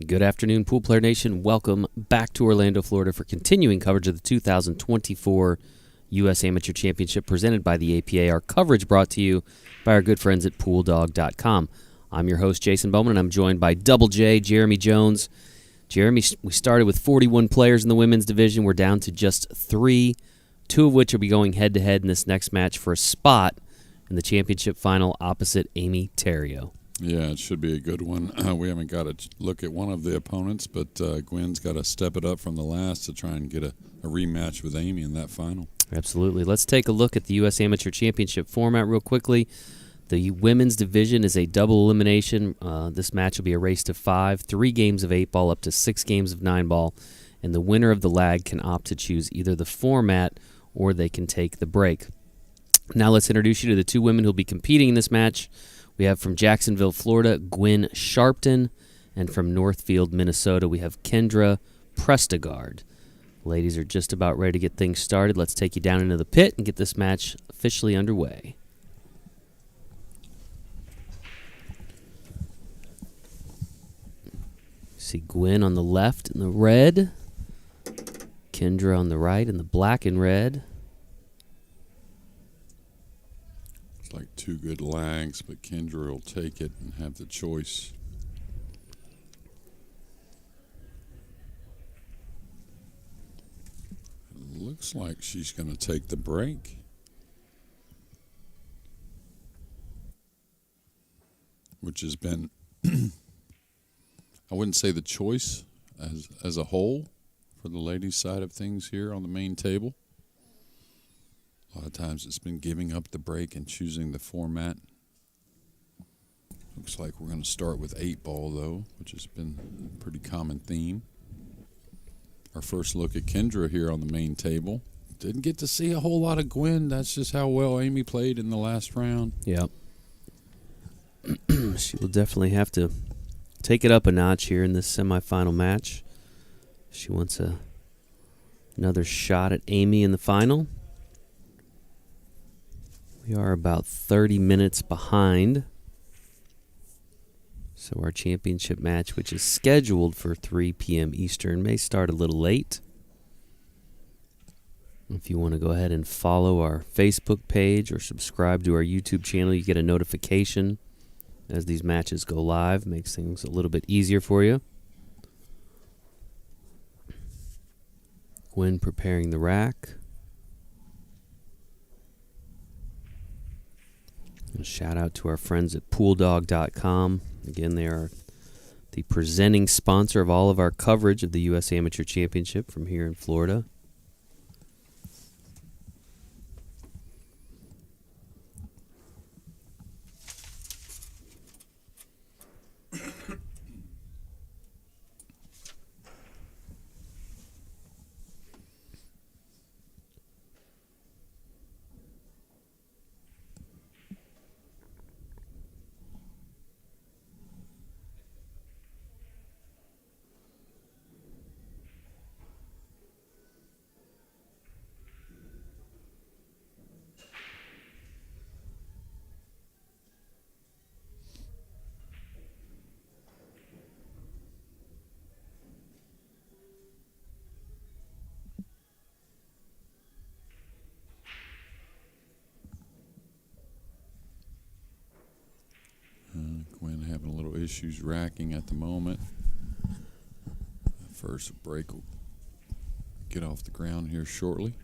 Good afternoon, Pool Player Nation. Welcome back to Orlando, Florida for continuing coverage of the 2024 U.S. Amateur Championship presented by the APA. Our coverage brought to you by our good friends at PoolDog.com. I'm your host, Jason Bowman, and I'm joined by Double J, Jeremy Jones. Jeremy, we started with 41 players in the women's division. We're down to just 3, 2 of which will be going head-to-head in this next match for a spot in the championship final opposite Amy Terrio. Yeah, it should be a good one. We haven't got to look at one of the opponents, but Gwen's got to step it up from the last to try and get a rematch with Amy in that final. Absolutely. Let's take a look at the U.S. Amateur Championship format real quickly. The women's division is a double elimination. This match will be a race to 5, 3 games of 8-ball, up to 6 games of 9-ball, and the winner of the lag can opt to choose either the format or they can take the break. Now let's introduce you to the 2 women who will be competing in this match. We have from Jacksonville, Florida, Gwen Sharpton, and from Northfield, Minnesota, we have Kindra Prestegard. Ladies are just about ready to get things started. Let's take you down into the pit and get this match officially underway. See Gwen on the left in the red, Kindra on the right in the black and red. Like 2 good lags, but Kindra will take it and have the choice. It looks like she's going to take the break. Which has been, I wouldn't say the choice as a whole for the ladies' side of things here on the main table. A lot of times it's been giving up the break and choosing the format. Looks like we're going to start with 8-ball, though, which has been a pretty common theme. Our first look at Kindra here on the main table. Didn't get to see a whole lot of Gwen. That's just how well Amy played in the last round. Yep. She will definitely have to take it up a notch here in this semifinal match. She wants another shot at Amy in the final. We are about 30 minutes behind. So our championship match, which is scheduled for 3 p.m. Eastern, may start a little late. If you want to go ahead and follow our Facebook page or subscribe to our YouTube channel, you get a notification as these matches go live. Makes things a little bit easier for you. When preparing the rack. A shout out to our friends at PoolDog.com. Again, they are the presenting sponsor of all of our coverage of the U.S. Amateur Championship from here in Florida. Gwen having a little issues racking at the moment. First break will get off the ground here shortly.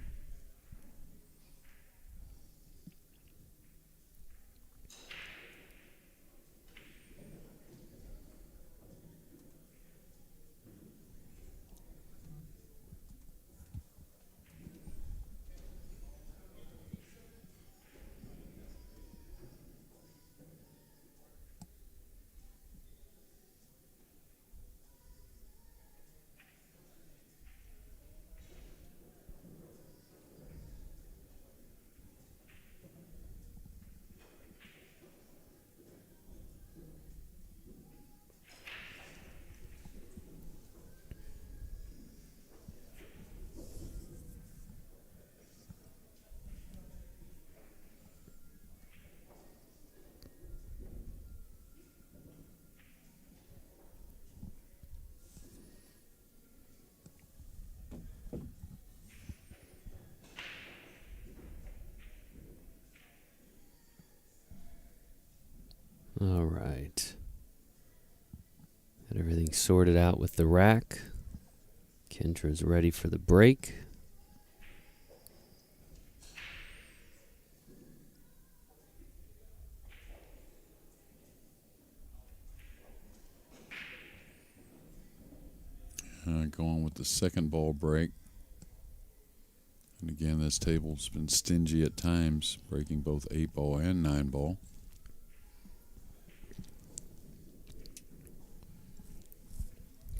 right. Got everything sorted out with the rack. Kendra's ready for the break. Going with the second ball break. And again, this table's been stingy at times, breaking both 8-ball and 9-ball.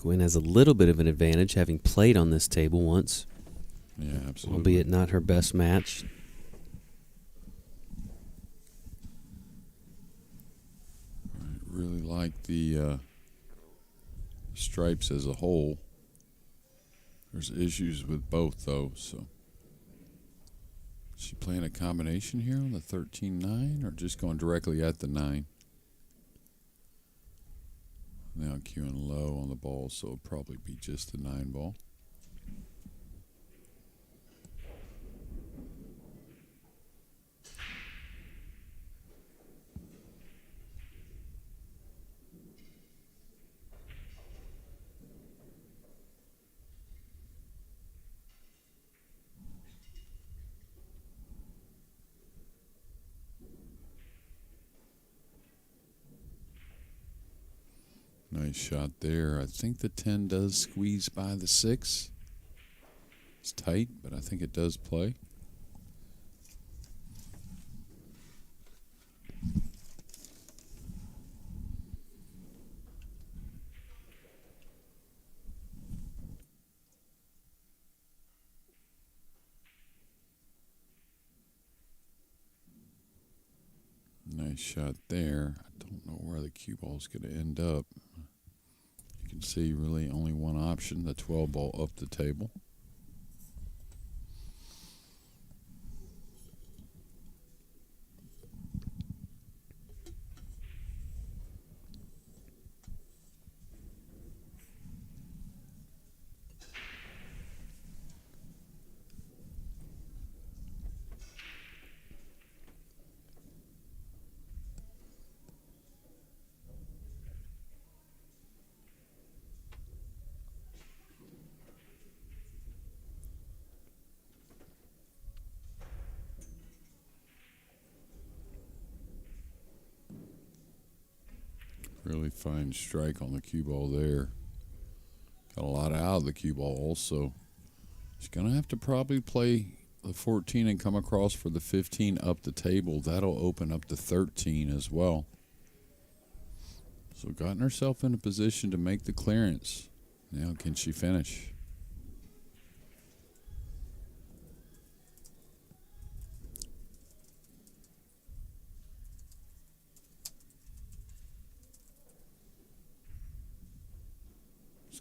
Gwen has a little bit of an advantage, having played on this table once. Yeah, absolutely. Albeit not her best match. I really like the stripes as a whole. There's issues with both, though, so. Is she playing a combination here on the 13-9 or just going directly at the 9? Now queuing low on the ball, so it'll probably be just the 9-ball. Nice shot there. I think the 10 does squeeze by the 6. It's tight, but I think it does play. Nice shot there. I don't know where the cue ball is going to end up. You can see really only one option, the 12 ball up the table. Really fine strike on the cue ball there. Got a lot out of the cue ball also. She's going to have to probably play the 14 and come across for the 15 up the table. That'll open up the 13 as well. So gotten herself in a position to make the clearance. Now can she finish?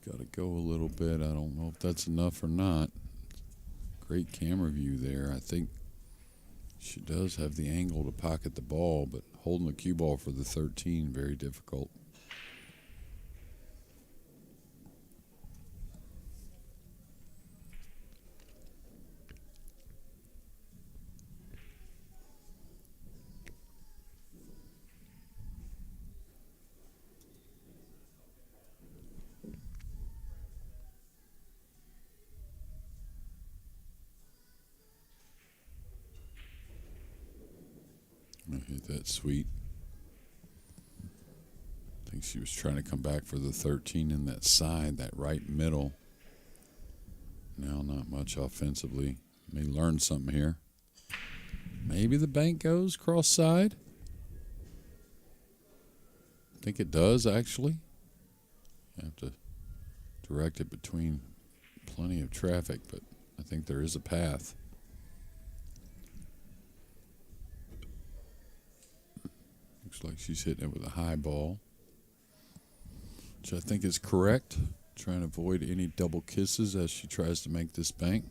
Got to go a little bit. I don't know if that's enough or not. Great camera view there. I think she does have the angle to pocket the ball, but holding the cue ball for the 13, very difficult. Hit that sweet. I think she was trying to come back for the 13 in that side, that right middle. Now not much offensively. May learn something here. Maybe the bank goes cross side. I think it does actually. You have to direct it between plenty of traffic, but I think there is a path. Looks like she's hitting it with a high ball, which I think is correct. Trying to avoid any double kisses as she tries to make this bank.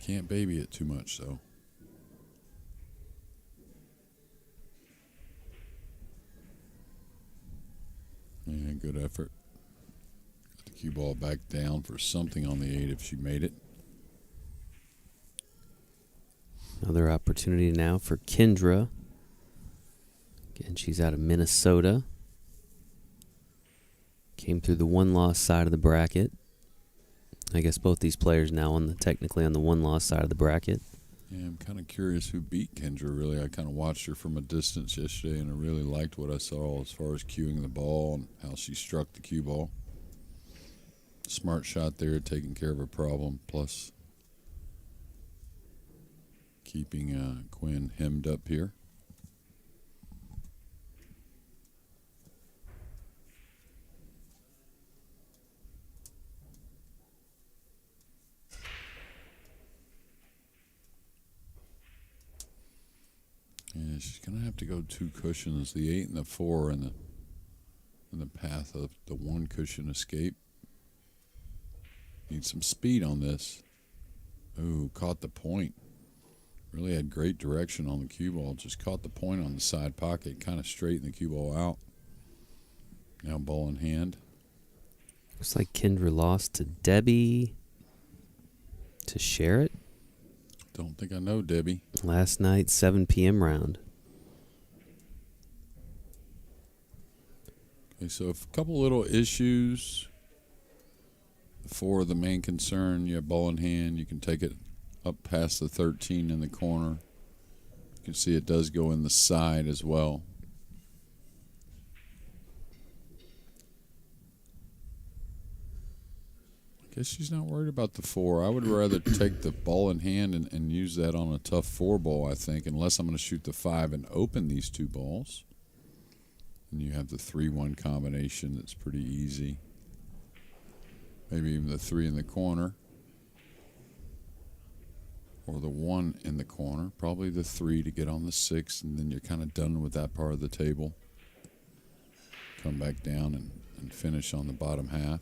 Can't baby it too much, though. Yeah, good effort. Got the cue ball back down for something on the 8 if she made it. Another opportunity now for Kindra. Again, she's out of Minnesota. Came through the one-loss side of the bracket. I guess both these players now technically on the one-loss side of the bracket. Yeah, I'm kind of curious who beat Kindra, really. I kind of watched her from a distance yesterday, and I really liked what I saw as far as cueing the ball and how she struck the cue ball. Smart shot there, taking care of a problem, plus keeping Gwen hemmed up here. Yeah, she's gonna have to go 2 cushions. The 8 and the 4 in the path of the 1 cushion escape. Need some speed on this. Ooh, caught the point. Really had great direction on the cue ball. Just caught the point on the side pocket, kind of straightened the cue ball out. Now ball in hand. Looks like Kindra lost to Debbie to Sherritt. Don't think I know Debbie. Last night, 7 p.m. round. Okay, so a couple little issues. The 4 the main concern. You have ball in hand. You can take it up past the 13 in the corner. You can see it does go in the side as well. I guess she's not worried about the 4. I would rather take the ball in hand and use that on a tough 4 ball, I think, unless I'm going to shoot the 5 and open these 2 balls. And you have the 3-1 combination that's pretty easy. Maybe even the 3 in the corner. Or the 1 in the corner. Probably the 3 to get on the 6, and then you're kind of done with that part of the table. Come back down and finish on the bottom half.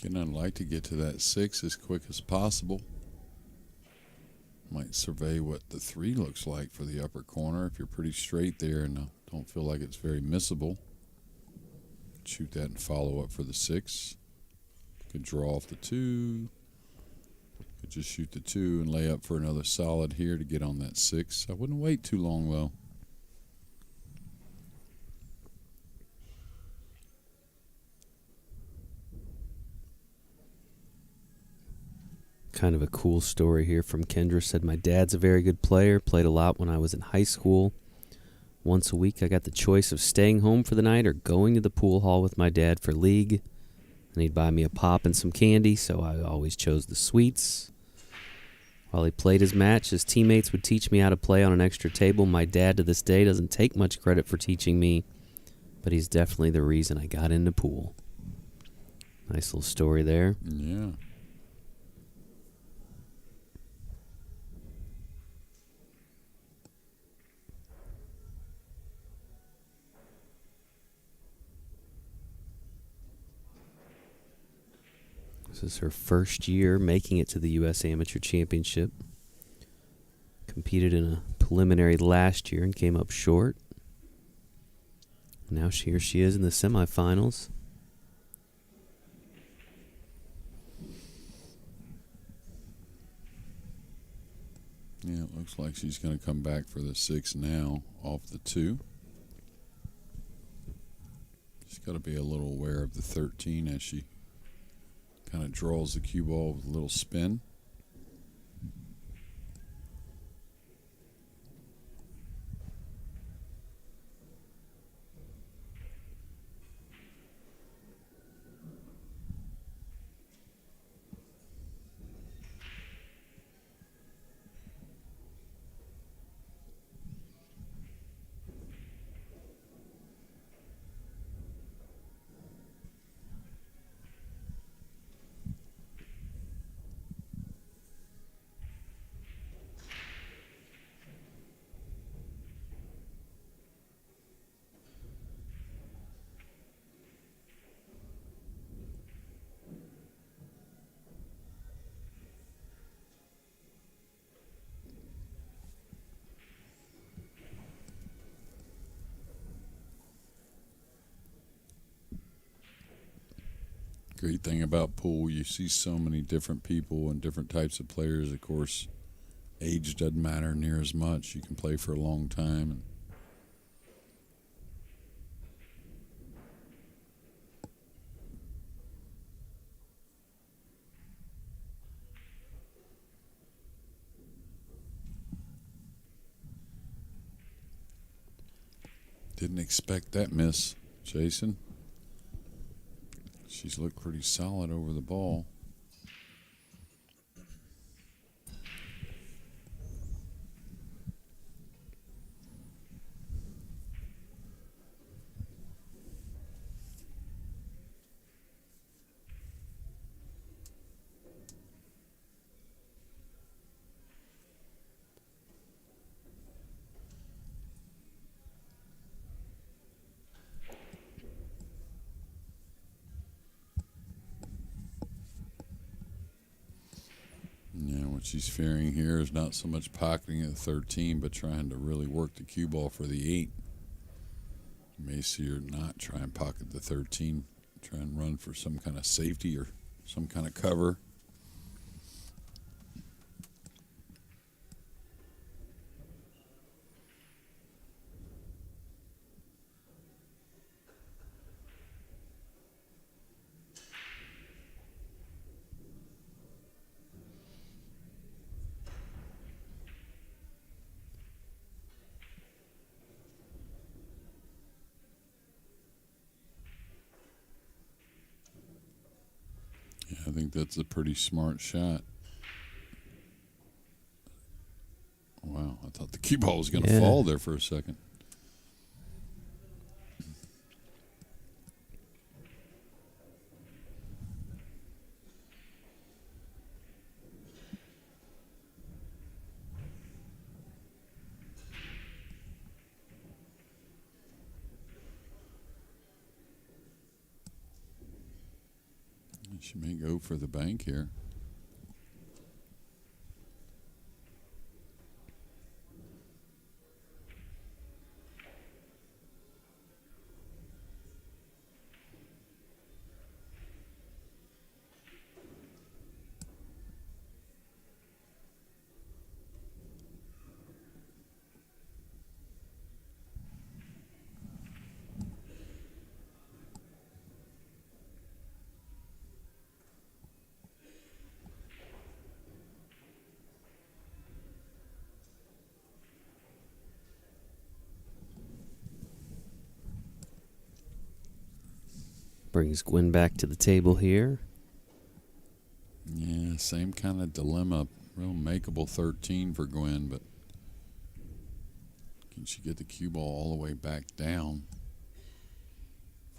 Again, I'd like to get to that 6 as quick as possible. Might survey what the 3 looks like for the upper corner. If you're pretty straight there and don't feel like it's very missable, shoot that and follow up for the 6. Could draw off the 2. Could just shoot the 2 and lay up for another solid here to get on that 6. I wouldn't wait too long, though. Kind of a cool story here from Kindra. Said, my dad's a very good player. Played a lot when I was in high school. Once a week I got the choice of staying home for the night or going to the pool hall with my dad for league. And he'd buy me a pop and some candy, so I always chose the sweets. While he played his match, his teammates would teach me how to play on an extra table. My dad to this day doesn't take much credit for teaching me, but he's definitely the reason I got into pool. Nice little story there. Yeah. This is her first year making it to the U.S. Amateur Championship. Competed in a preliminary last year and came up short. Now here she is in the semifinals. Yeah, it looks like she's going to come back for the 6 now off the 2. She's got to be a little aware of the 13 as she kind of draws the cue ball with a little spin. Great thing about pool, you see so many different people and different types of players. Of course, age doesn't matter near as much. You can play for a long time. And didn't expect that miss, Jason. She's looked pretty solid over the ball. Yeah, what she's fearing here is not so much pocketing at 13, but trying to really work the cue ball for the 8. You may see her not try and pocket the 13, try and run for some kind of safety or some kind of cover. Yeah, I think that's a pretty smart shot. Wow, I thought the cue ball was going to fall there for a second. She may go for the bank here. Brings Gwen back to the table here. Yeah, same kind of dilemma. Real makeable 13 for Gwen, but can she get the cue ball all the way back down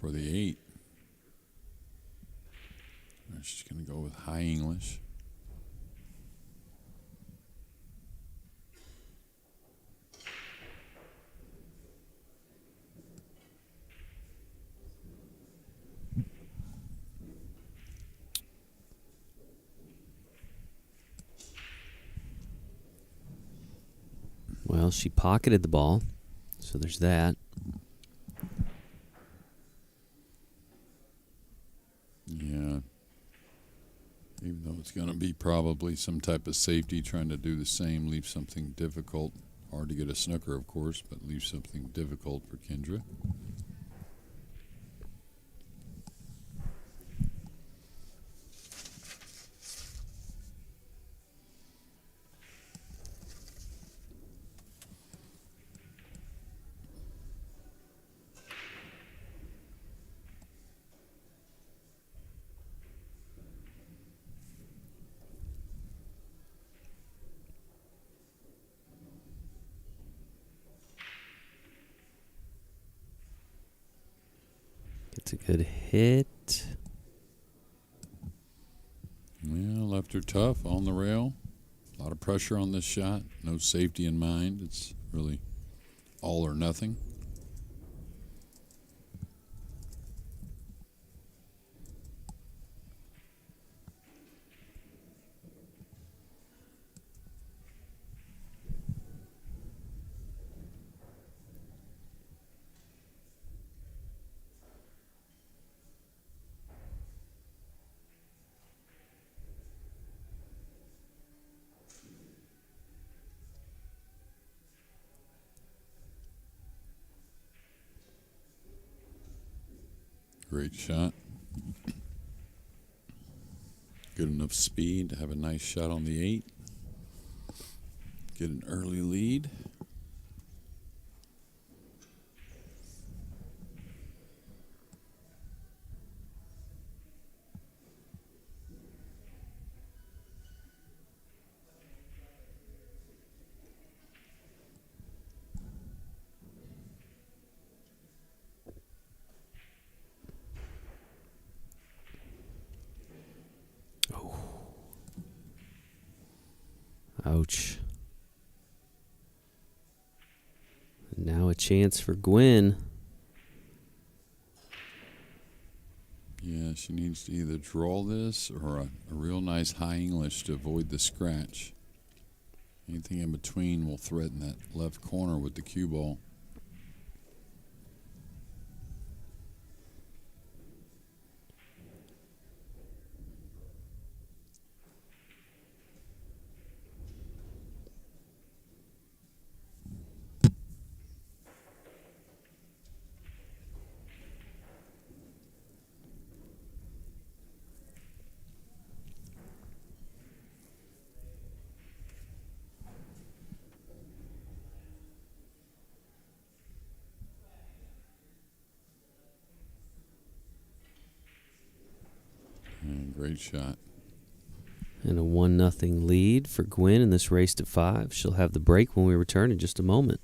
for the 8? She's going to go with high English. Well, she pocketed the ball, so there's that. Yeah. Even though it's going to be probably some type of safety, trying to do the same, leave something difficult. Hard to get a snooker, of course, but leave something difficult for Kindra. It's a good hit. Yeah, left her tough on the rail. A lot of pressure on this shot. No safety in mind. It's really all or nothing. Great shot. Good enough speed to have a nice shot on the 8. Get an early lead. Ouch. Now a chance for Gwen. Yeah, she needs to either draw this or a real nice high English to avoid the scratch. Anything in between will threaten that left corner with the cue ball. Great shot. And a 1-0 lead for Gwen in this race to 5. She'll have the break when we return in just a moment.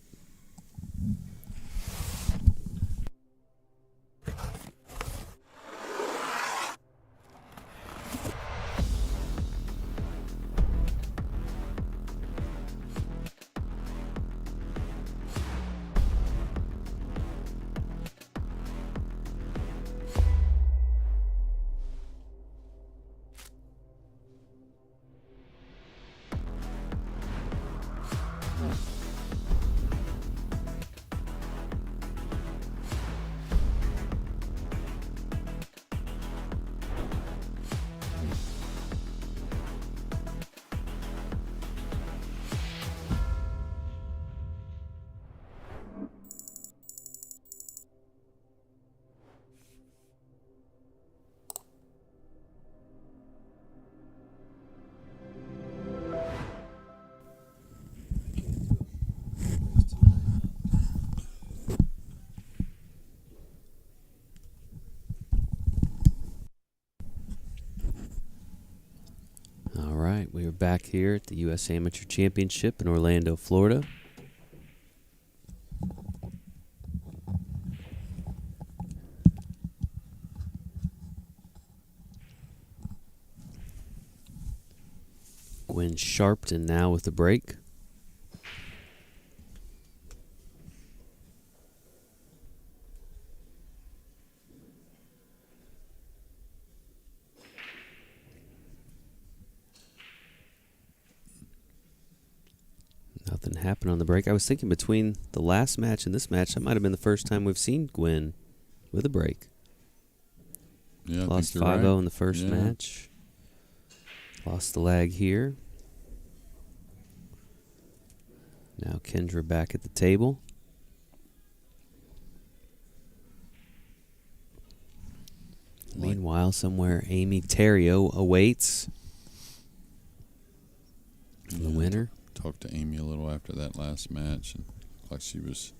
All right, we are back here at the U.S. Amateur Championship in Orlando, Florida. Gwen Sharpton now with the break. Nothing happened on the break. I was thinking between the last match and this match, that might have been the first time we've seen Gwen with a break. Yeah, Lost I think 5-0 you're right. in the first match. Lost the lag here. Now Kindra back at the table. Meanwhile, somewhere Amy Terrio awaits the winner. Talked to Amy a little after that last match, and looked like she was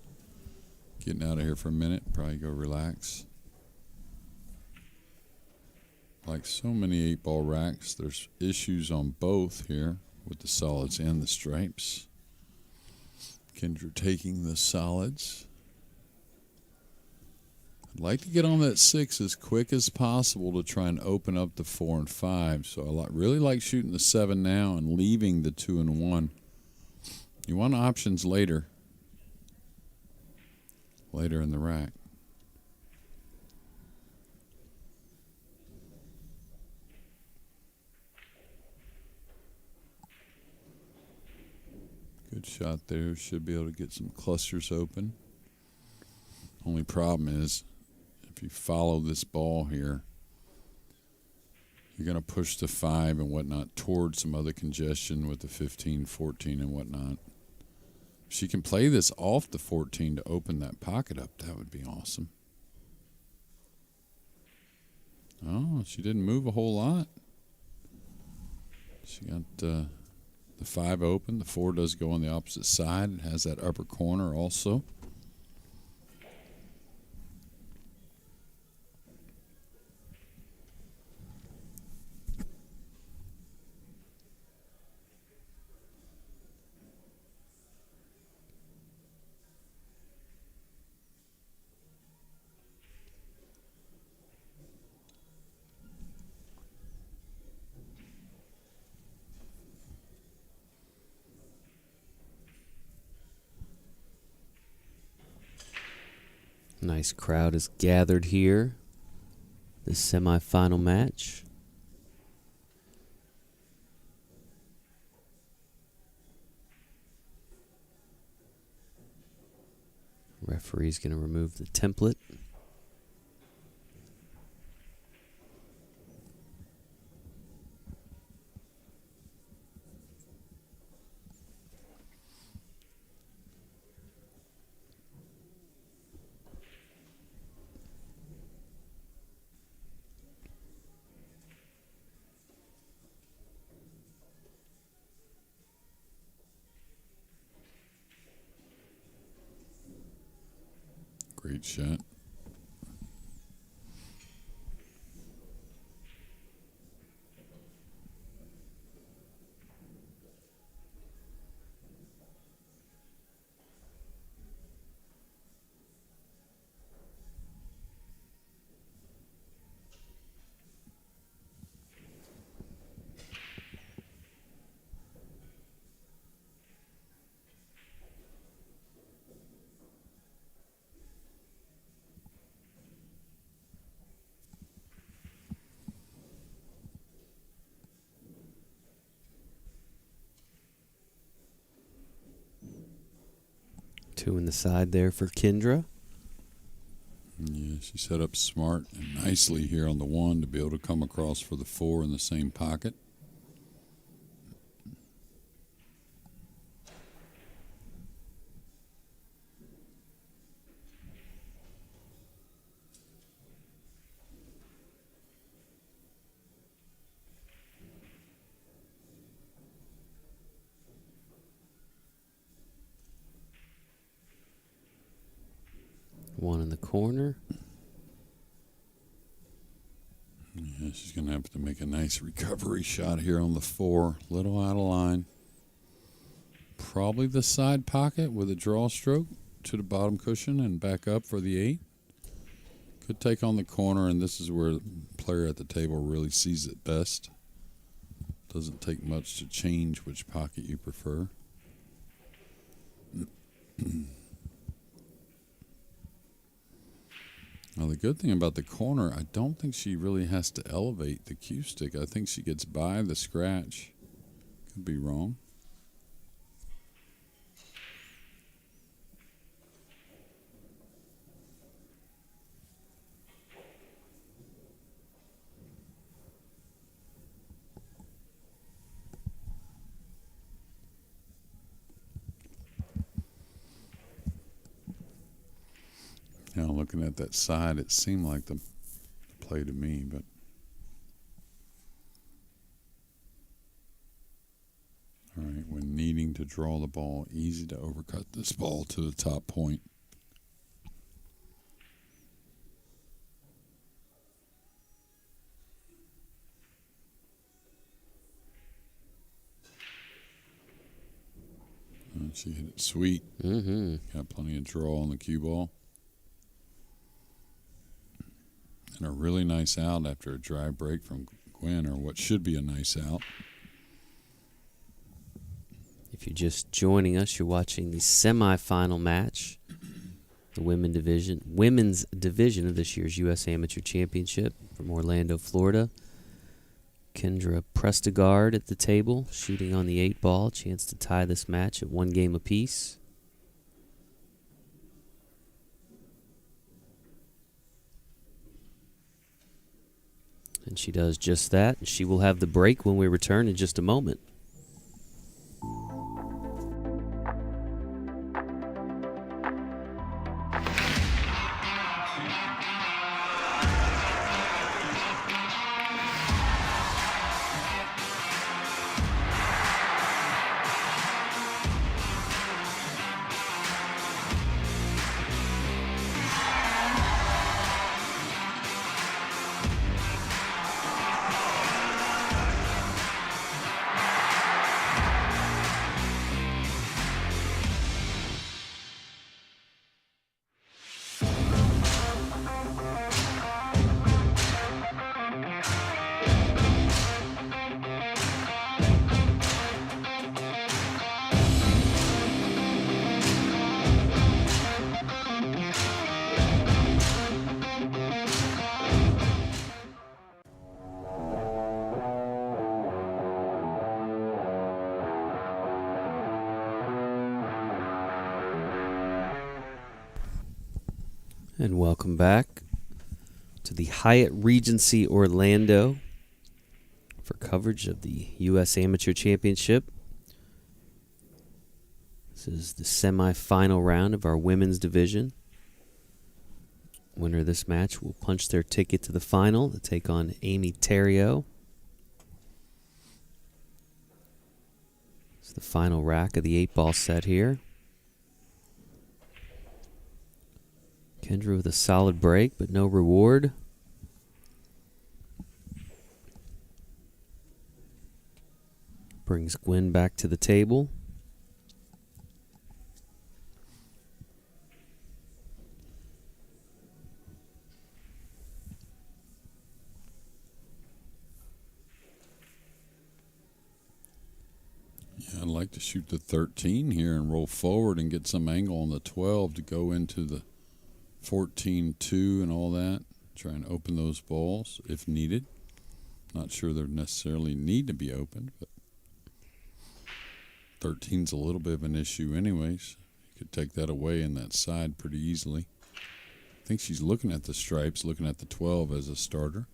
getting out of here for a minute. Probably go relax. Like so many 8-ball racks, there's issues on both here with the solids and the stripes. Kindra taking the solids. I'd like to get on that 6 as quick as possible to try and open up the 4 and 5. So I really like shooting the 7 now and leaving the 2 and 1. You want options later in the rack. Good shot there. Should be able to get some clusters open. Only problem is if you follow this ball here, you're going to push the 5 and whatnot towards some other congestion with the 15, 14 and whatnot. If she can play this off the 14 to open that pocket up, that would be awesome. Well, she didn't move a whole lot. She got the 5 open. The 4 does go on the opposite side. It has that upper corner also. Nice crowd is gathered here. This semifinal match. Referee's going to remove the template. Great shot. Two in the side there for Kindra. Yeah, she set up smart and nicely here on the 1 to be able to come across for the 4 in the same pocket. One in the corner. Yeah, she's going to have to make a nice recovery shot here on the 4. Little out of line. Probably the side pocket with a draw stroke to the bottom cushion and back up for the 8. Could take on the corner, and this is where the player at the table really sees it best. Doesn't take much to change which pocket you prefer. Now, the good thing about the corner, I don't think she really has to elevate the cue stick. I think she gets by the scratch. Could be wrong. Now, looking at that side, it seemed like the play to me, but all right, when needing to draw the ball, easy to overcut this ball to the top point. And she hit it sweet. Got plenty of draw on the cue ball. And a really nice out after a drive break from Gwen, or what should be a nice out. If you're just joining us, you're watching the semifinal match, the women's division of this year's U.S. Amateur Championship from Orlando, Florida. Kindra Prestegard at the table, shooting on the 8-ball. Chance to tie this match at 1 game apiece. And she does just that. She will have the break when we return in just a moment. And welcome back to the Hyatt Regency Orlando for coverage of the U.S. Amateur Championship. This is the semifinal round of our women's division. Winner of this match will punch their ticket to the final to take on Amy Terrio. It's the final rack of the 8-ball set here. Kindra with a solid break, but no reward. Brings Gwen back to the table. Yeah, I'd like to shoot the 13 here and roll forward and get some angle on the 12 to go into the 14-2 and all that. Try and open those balls if needed. Not sure they necessarily need to be opened, but 13's a little bit of an issue anyways. You could take that away in that side pretty easily. I think she's looking at the stripes, looking at the 12 as a starter.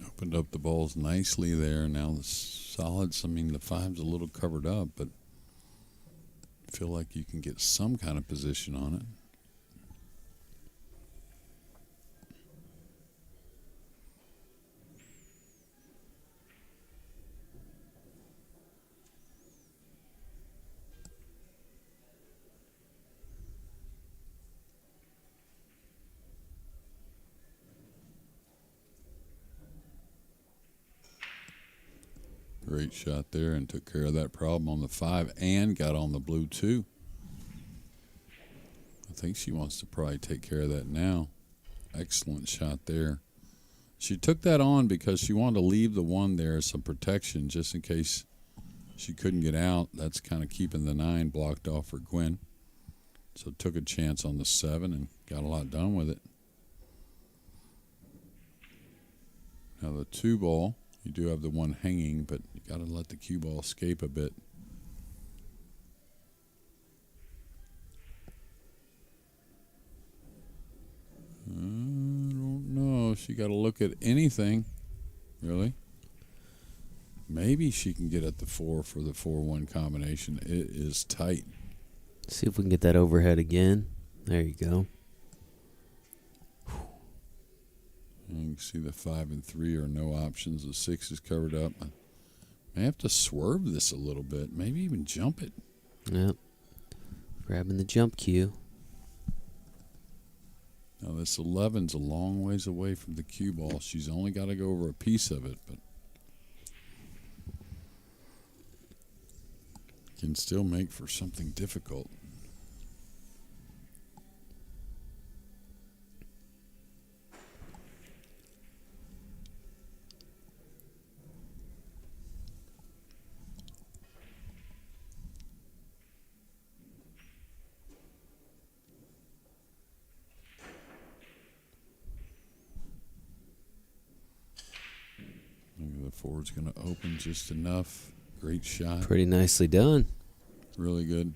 Opened up the balls nicely there. Now the solids, I mean, the 5's a little covered up, but I feel like you can get some kind of position on it. Great shot there and took care of that problem on the 5 and got on the blue too. I think she wants to probably take care of that now. Excellent shot there. She took that on because she wanted to leave the 1 there as some protection just in case she couldn't get out. That's kind of keeping the 9 blocked off for Gwen. So took a chance on the 7 and got a lot done with it. Now the 2 ball. You do have the 1 hanging, but you got to let the cue ball escape a bit. I don't know. She got to look at anything, really. Maybe she can get at the 4 for the 4-1 combination. It is tight. See if we can get that overhead again. There you go. You can see the 5 and 3 are no options. The 6 is covered up. I may have to swerve this a little bit. Maybe even jump it. Yep. Grabbing the jump cue. Now this 11's a long ways away from the cue ball. She's only got to go over a piece of it, but can still make for something difficult. The 4's going to open just enough. Great shot. Pretty nicely done. Really good.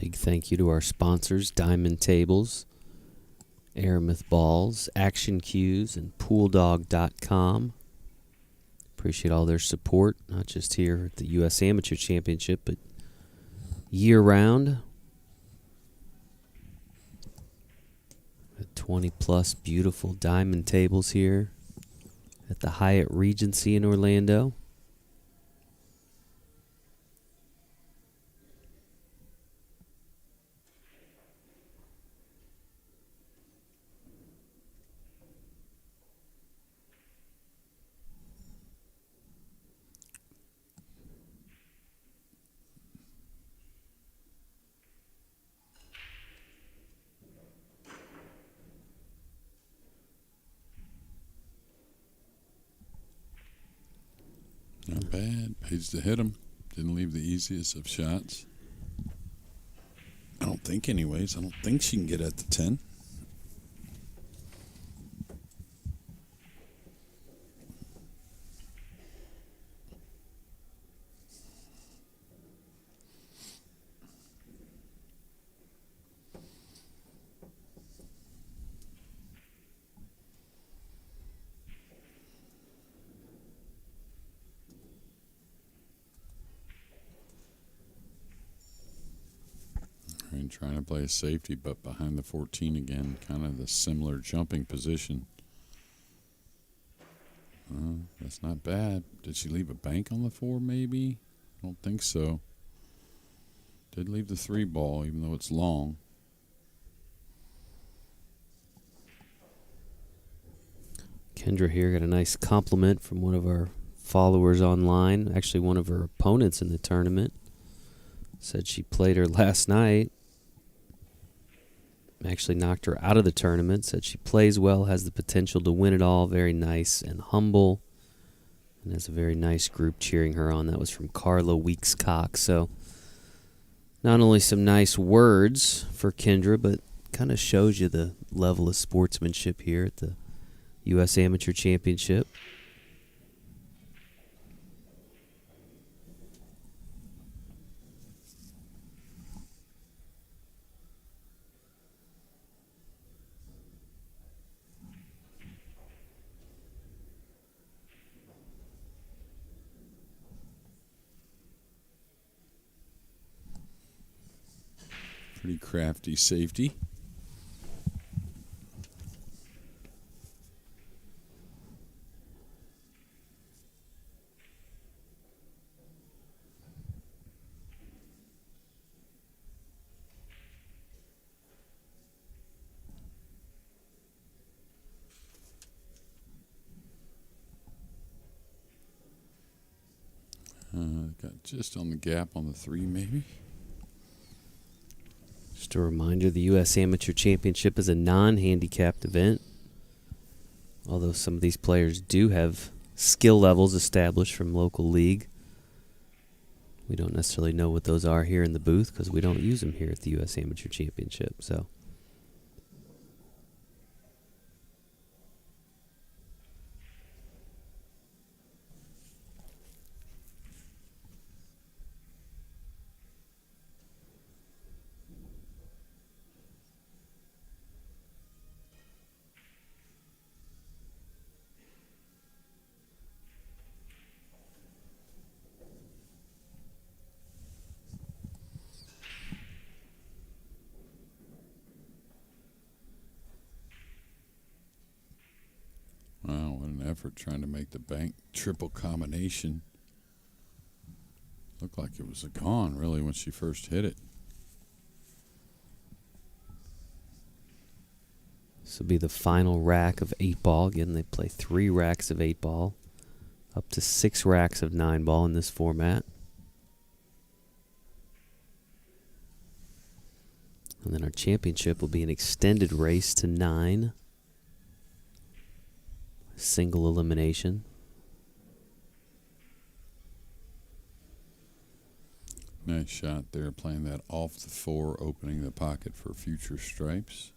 Big thank you to our sponsors, Diamond Tables, Aramith Balls, Action Cues, and PoolDog.com. Appreciate all their support, not just here at the U.S. Amateur Championship, but year-round. 20-plus beautiful diamond tables here at the Hyatt Regency in Orlando. Not bad. Pays to hit him. Didn't leave the easiest of shots. I don't think anyways. I don't think she can get at the 10. And trying to play a safety, but behind the 14 again, kind of the similar jumping position. That's not bad. Did she leave a bank on the 4 maybe? I don't think so. Did leave the 3 ball, even though it's long. Kindra here got a nice compliment from one of our followers online, actually one of her opponents in the tournament. Said she played her last night. Actually knocked her out of the tournament. Said she plays well, has the potential to win it all. Very nice and humble. And has a very nice group cheering her on. That was from Carla Weeks-Cox. So not only some nice words for Kindra, but kind of shows you the level of sportsmanship here at the U.S. Amateur Championship. Pretty crafty safety. Got just on the gap on the 3 maybe. Just a reminder, the U.S. Amateur Championship is a non-handicapped event. Although some of these players do have skill levels established from local league. We don't necessarily know what those are here in the booth because we don't use them here at the U.S. Amateur Championship. So Wow, what an effort trying to make the bank triple combination. Looked like it was gone, really, when she first hit it. this will be the final rack of 8-ball. Again, they play 3 racks of 8-ball, up to 6 racks of 9-ball in this format. And then our championship will be an extended race to 9. Single elimination. Nice shot there, playing that off the 4, opening the pocket for future stripes.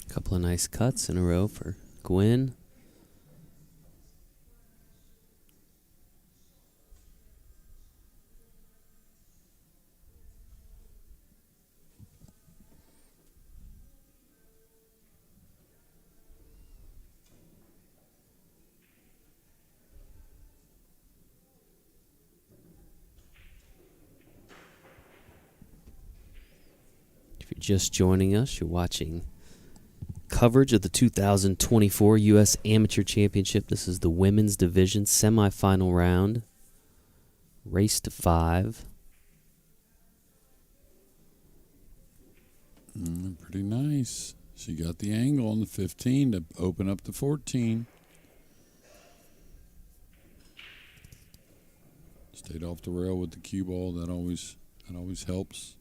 Couple of nice cuts in a row for Gwen. If you're just joining us, you're watching coverage of the 2024 U.S. Amateur Championship. This is the women's division semifinal round. Race to 5. Pretty nice. She got the angle on the 15 to open up the 14. Stayed off the rail with the cue ball. That always helps.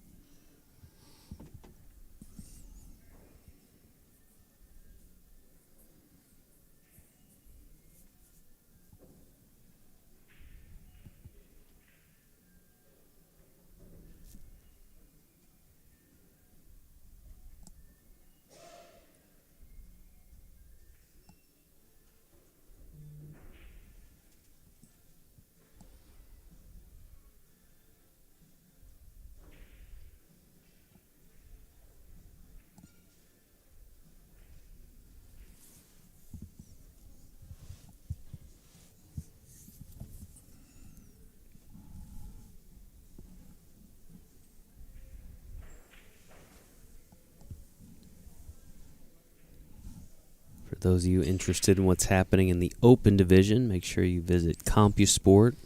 For those of you interested in what's happening in the Open Division, make sure you visit CompuSport,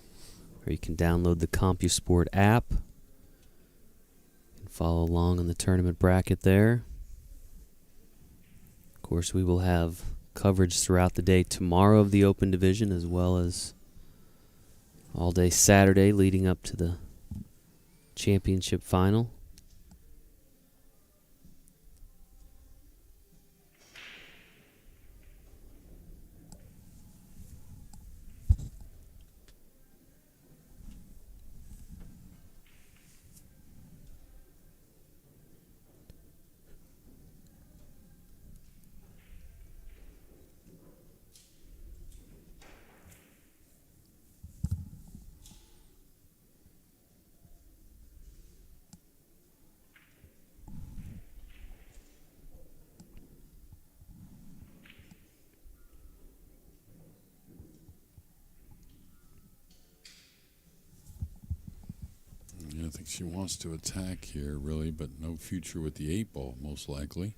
or you can download the CompuSport app and follow along on the tournament bracket there. Of course, we will have coverage throughout the day tomorrow of the Open Division, as well as all day Saturday leading up to the championship final. I think she wants to attack here, really, but no future with the 8-ball, most likely.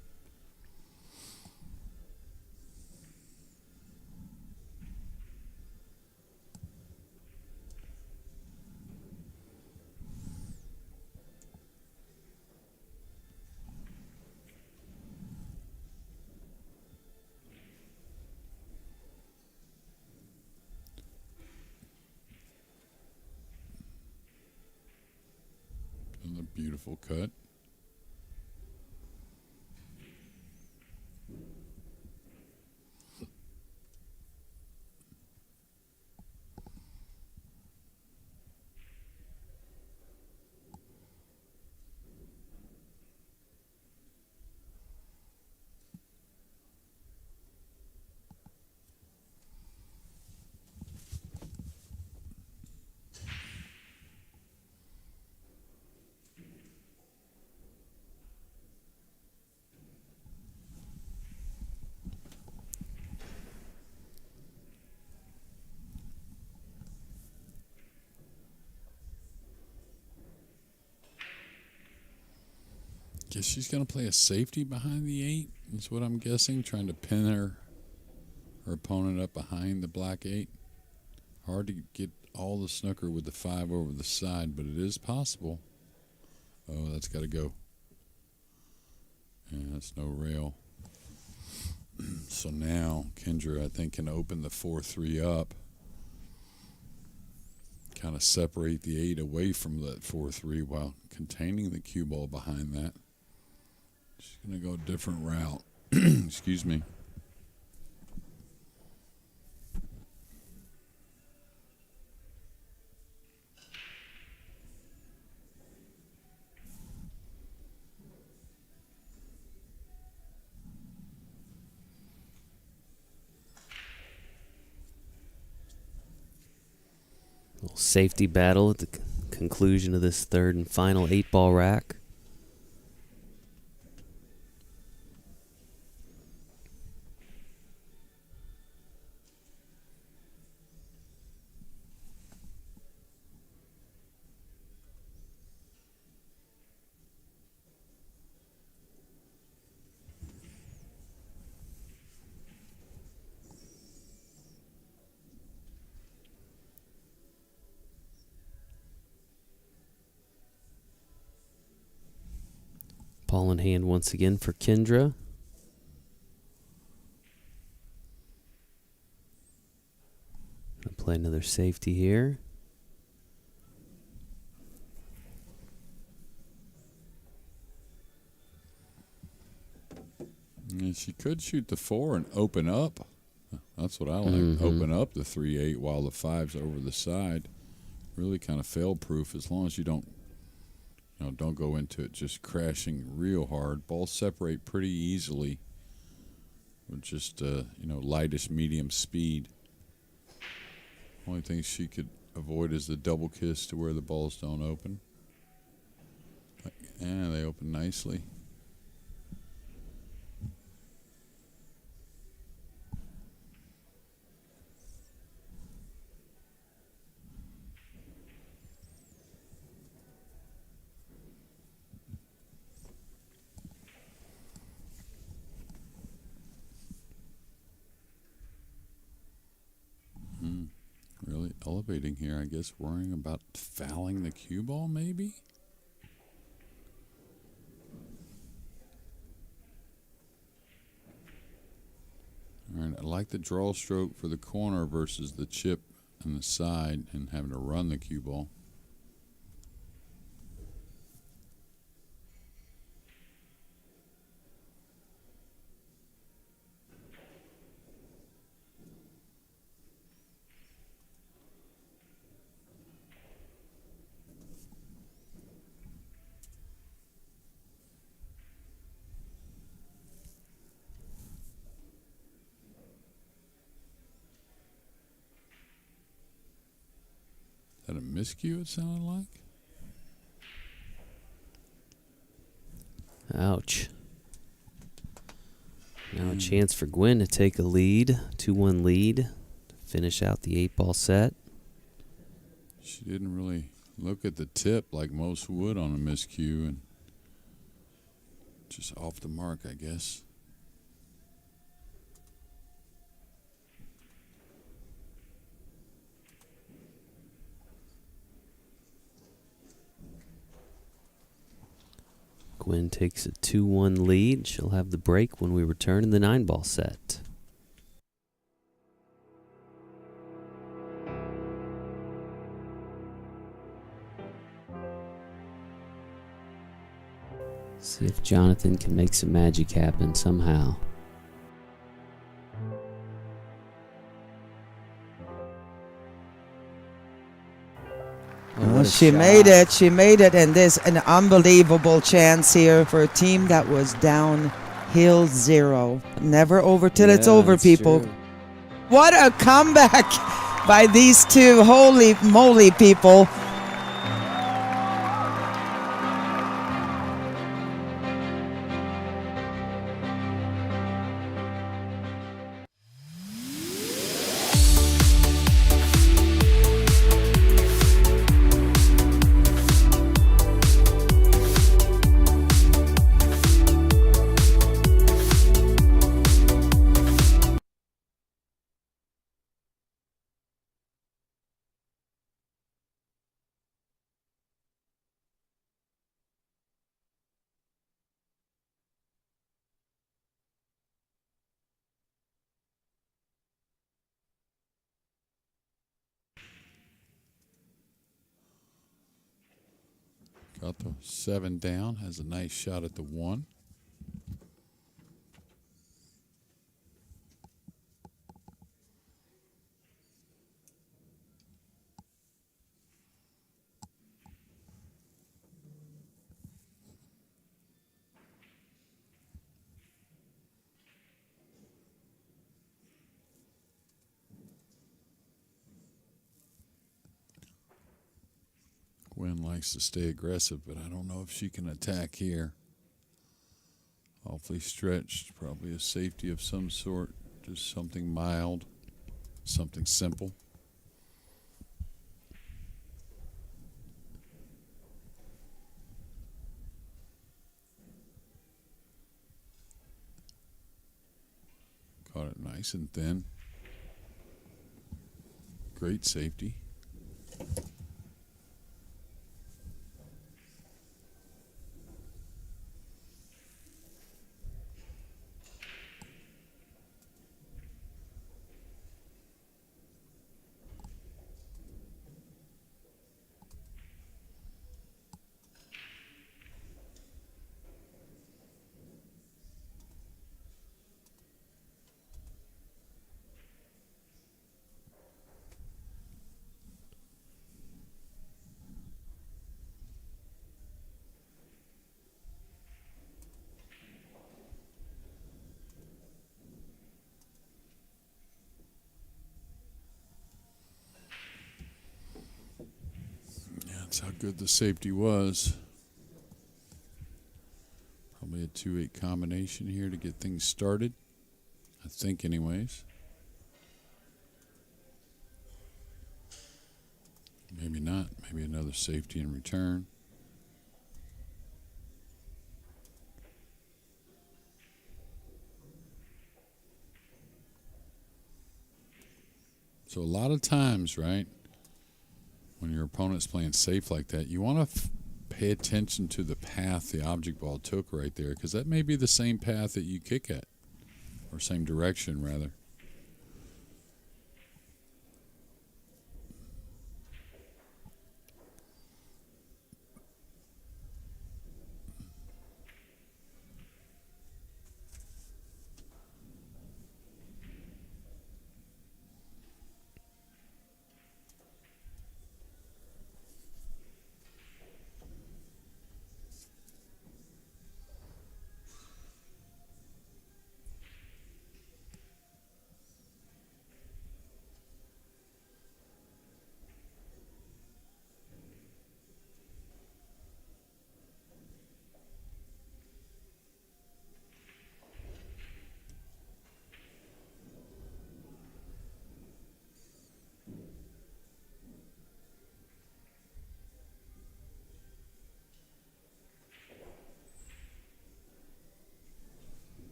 Another beautiful cut. Guess she's going to play a safety behind the 8. That's what I'm guessing, trying to pin her opponent up behind the black 8. Hard to get all the snooker with the 5 over the side, but it is possible. Oh, that's got to go. Yeah, that's no rail. So now Kindra, I think, can open the 4-3 up. Kind of separate the 8 away from that 4-3 while containing the cue ball behind that. She's going to go a different route. Excuse me. Safety battle at the conclusion of this third and final 8-ball rack. Ball in hand once again for Kindra. Gonna play another safety here. And she could shoot the 4 and open up. That's what I like. Open up the 3-8 while the 5's over the side. Really kind of fail-proof as long as you don't go into it just crashing real hard. Balls separate pretty easily with just lightest medium speed. Only thing she could avoid is the double kiss to where the balls don't open. And they open nicely. Really elevating here, I guess, worrying about fouling the cue ball, maybe? All right, I like the draw stroke for the corner versus the chip and the side and having to run the cue ball. Is that a miscue, it sounded like? Ouch. Now a chance for Gwen to take a lead, 2-1 lead, to finish out the 8-ball set. She didn't really look at the tip like most would on a miscue, and just off the mark, I guess. Gwen takes a 2-1 lead. She'll have the break when we return in the 9-ball set. See if Jonathan can make some magic happen somehow. She made it. She made it. And there's an unbelievable chance here for a team that was downhill 0. Never over till it's over, people. True. What a comeback by these two. Holy moly, people. Got the 7 down, has a nice shot at the 1. Gwen likes to stay aggressive, but I don't know if she can attack here. Awfully stretched, probably a safety of some sort, just something mild, something simple. Caught it nice and thin. Great safety. That's how good the safety was. Probably a 2-8 combination here to get things started. I think anyways. Maybe not. Maybe another safety in return. So a lot of times, right, when your opponent's playing safe like that, you want to pay attention to the path the object ball took right there, because that may be the same path that you kick at, or same direction, rather.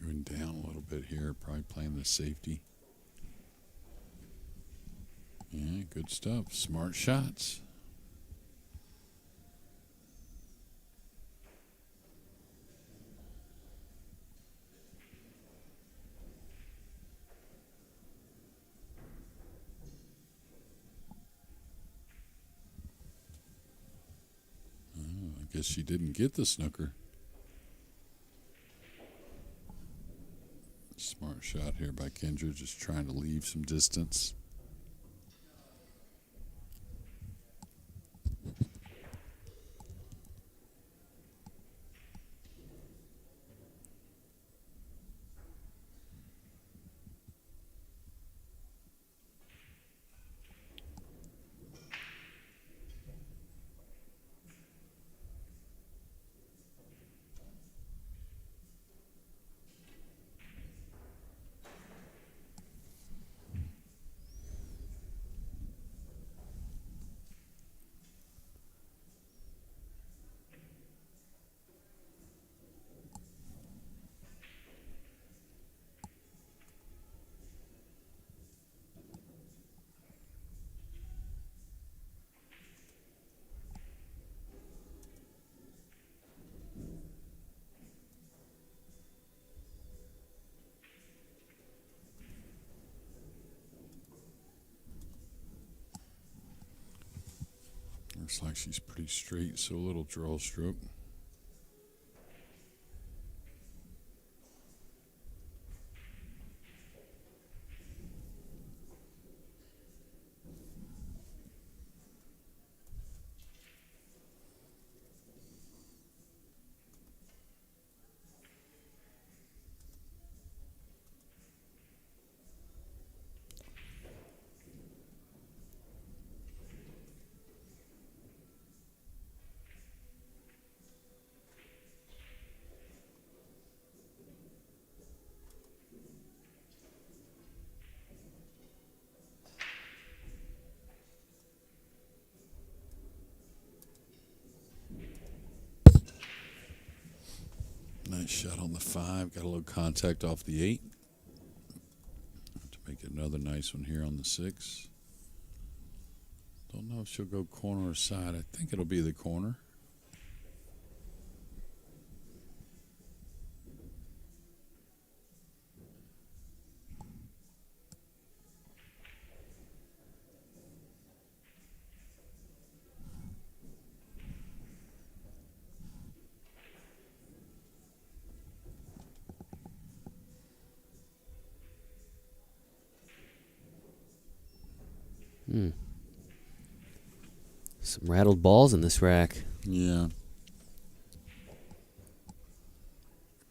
Going down a little bit here, probably playing the safety. Yeah, good stuff. Smart shots. Oh, I guess she didn't get the snooker. Smart shot here by Kindra, just trying to leave some distance. Looks like she's pretty straight, so a little draw stroke. Nice shot on the 5. Got a little contact off the 8. To make it another nice one here on the 6. Don't know if she'll go corner or side. I think it'll be the corner. Some rattled balls in this rack. Yeah.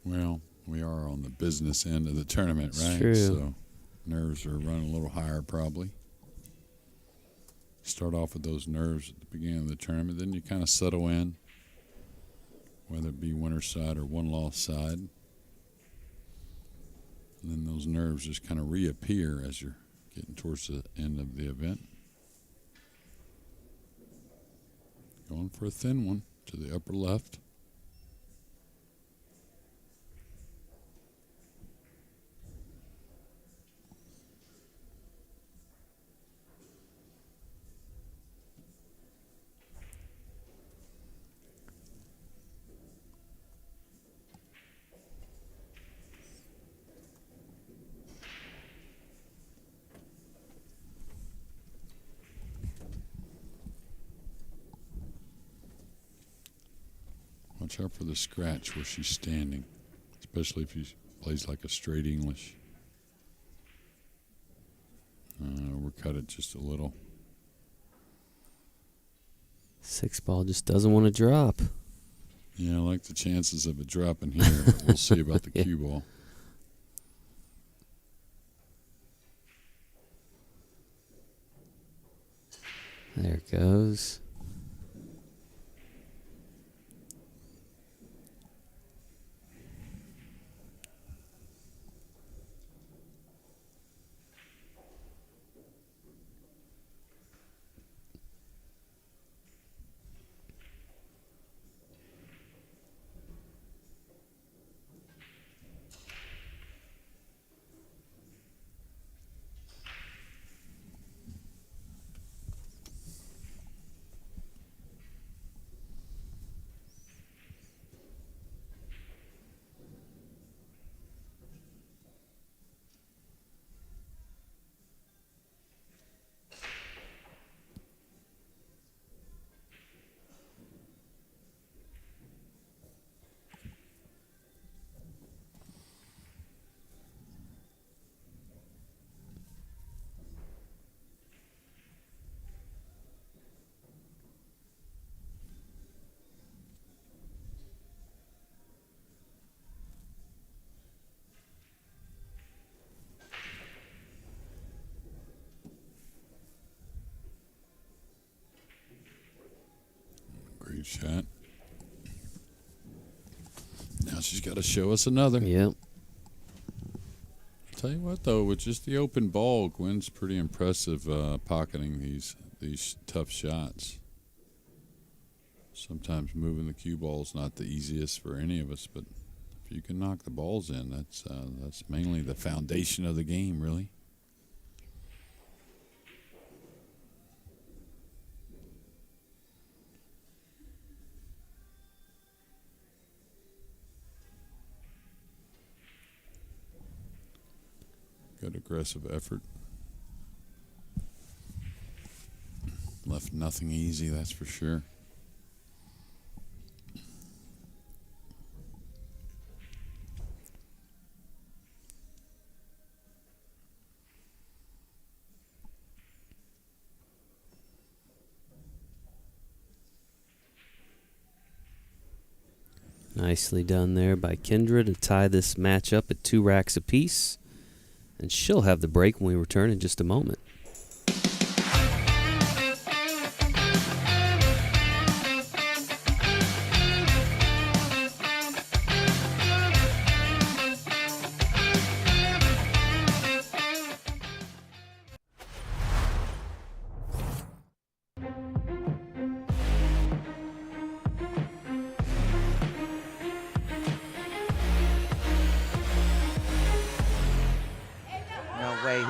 Well, we are on the business end of the tournament, right? True. So nerves are running a little higher probably. Start off with those nerves at the beginning of the tournament, then you kind of settle in, whether it be winner's side or one-loss side. And then those nerves just kind of reappear as you're getting towards the end of the event. Going for a thin one to the upper left. Watch out for the scratch where she's standing, especially if she plays like a straight English. Overcut it just a little. 6 ball just doesn't want to drop. Yeah, I like the chances of it dropping here, but we'll see about the cue ball. There it goes. Great shot. Now she's got to show us another. Yep. Tell you what, though, with just the open ball, Gwen's pretty impressive pocketing these tough shots. Sometimes moving the cue ball is not the easiest for any of us, but if you can knock the balls in, that's mainly the foundation of the game, really. Good aggressive effort. Left nothing easy, that's for sure. Nicely done there by Kindra to tie this match up at 2 racks apiece. And she'll have the break when we return in just a moment.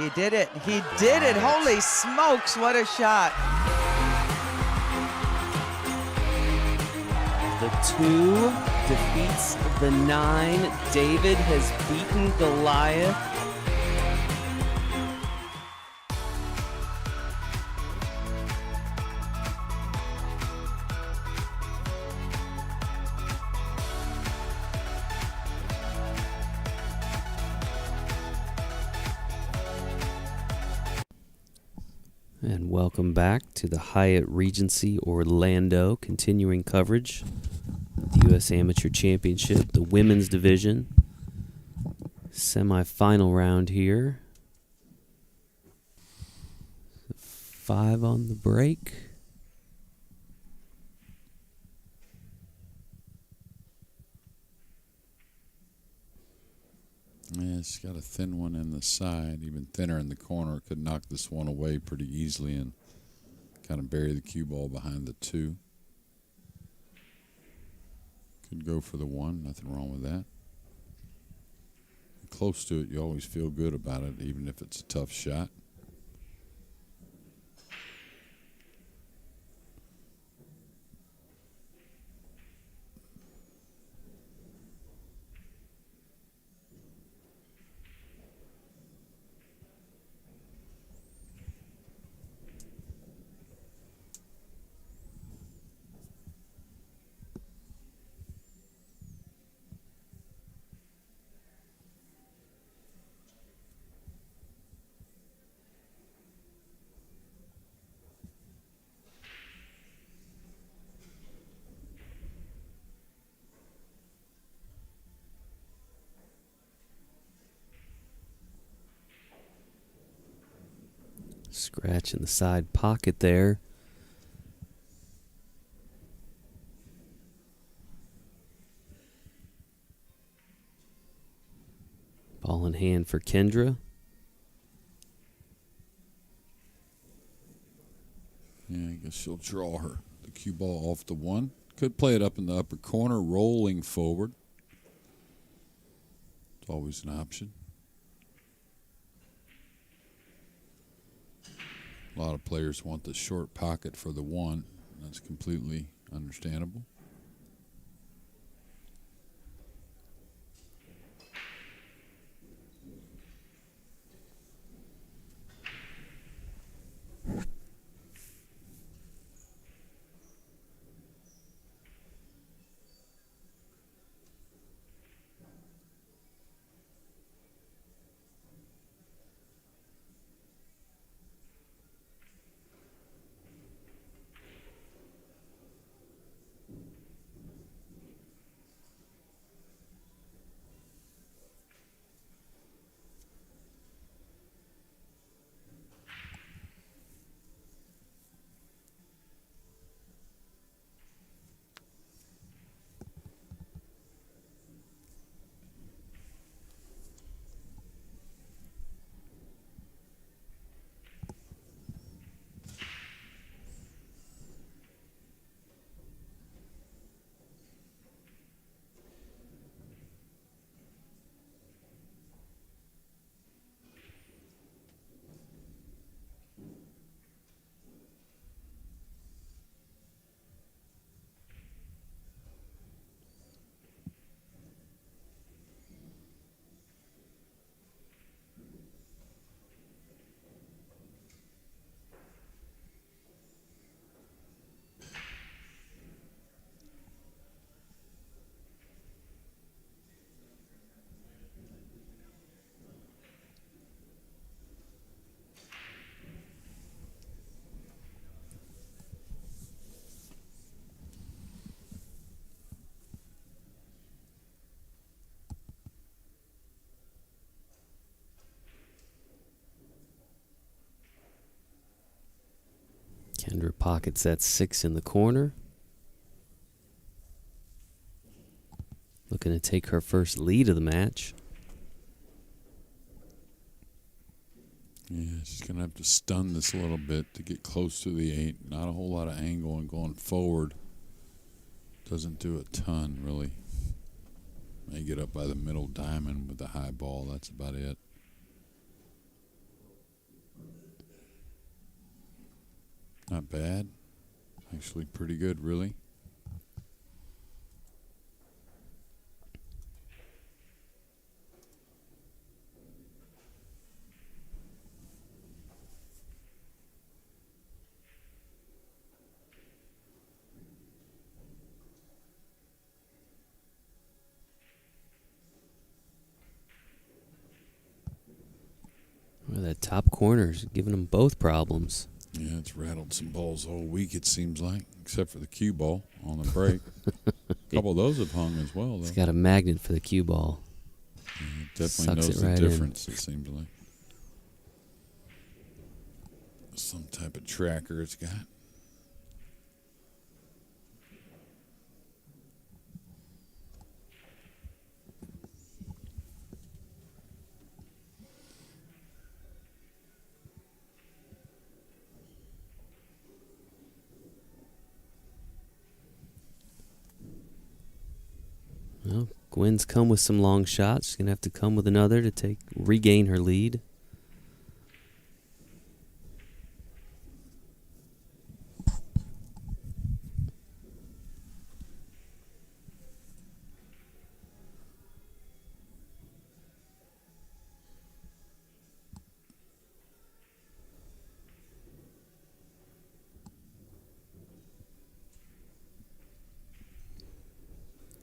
He did it. He did it. Holy smokes, what a shot. The 2 defeats the 9. David has beaten Goliath. And welcome back to the Hyatt Regency Orlando, continuing coverage of the U.S. Amateur Championship, the women's division, semi-final round here. 5 on the break. Yeah, she's got a thin one in the side, even thinner in the corner. Could knock this one away pretty easily and kind of bury the cue ball behind the 2. Could go for the 1, nothing wrong with that. Close to it, you always feel good about it, even if it's a tough shot. Scratch in the side pocket there. Ball in hand for Kindra. Yeah, I guess she'll draw the cue ball off the 1. Could play it up in the upper corner, rolling forward. It's always an option. A lot of players want the short pocket for the 1. That's completely understandable. Kindra pockets that 6 in the corner. Looking to take her first lead of the match. Yeah, she's going to have to stun this a little bit to get close to the 8. Not a whole lot of angle, and going forward doesn't do a ton, really. May get up by the middle diamond with the high ball. That's about it. Not bad. Actually pretty good, really. Well, that top corner's giving them both problems. Yeah, it's rattled some balls all week, it seems like, except for the cue ball on the break. A couple of those have hung as well, though. It's got a magnet for the cue ball. Yeah, it definitely Sucks knows it the right difference, it seems like. Some type of tracker it's got. Well, Gwen's come with some long shots. She's going to have to come with another to regain her lead.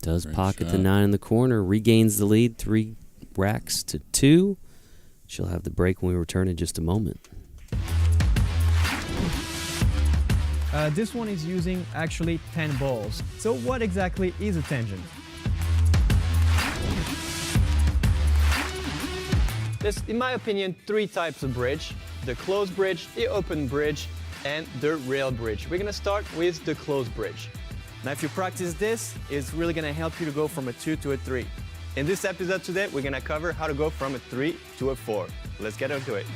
Does Great pocket the shot. 9 in the corner, regains the lead, 3 racks to 2. She'll have the break when we return in just a moment. This one is using actually 10 balls. So what exactly is a tangent? There's, in my opinion, 3 types of bridge: the closed bridge, the open bridge, and the rail bridge. We're gonna start with the closed bridge. Now, if you practice this, it's really gonna help you to go from a 2 to a 3. In this episode today, we're gonna cover how to go from a 3 to a 4. Let's get into it.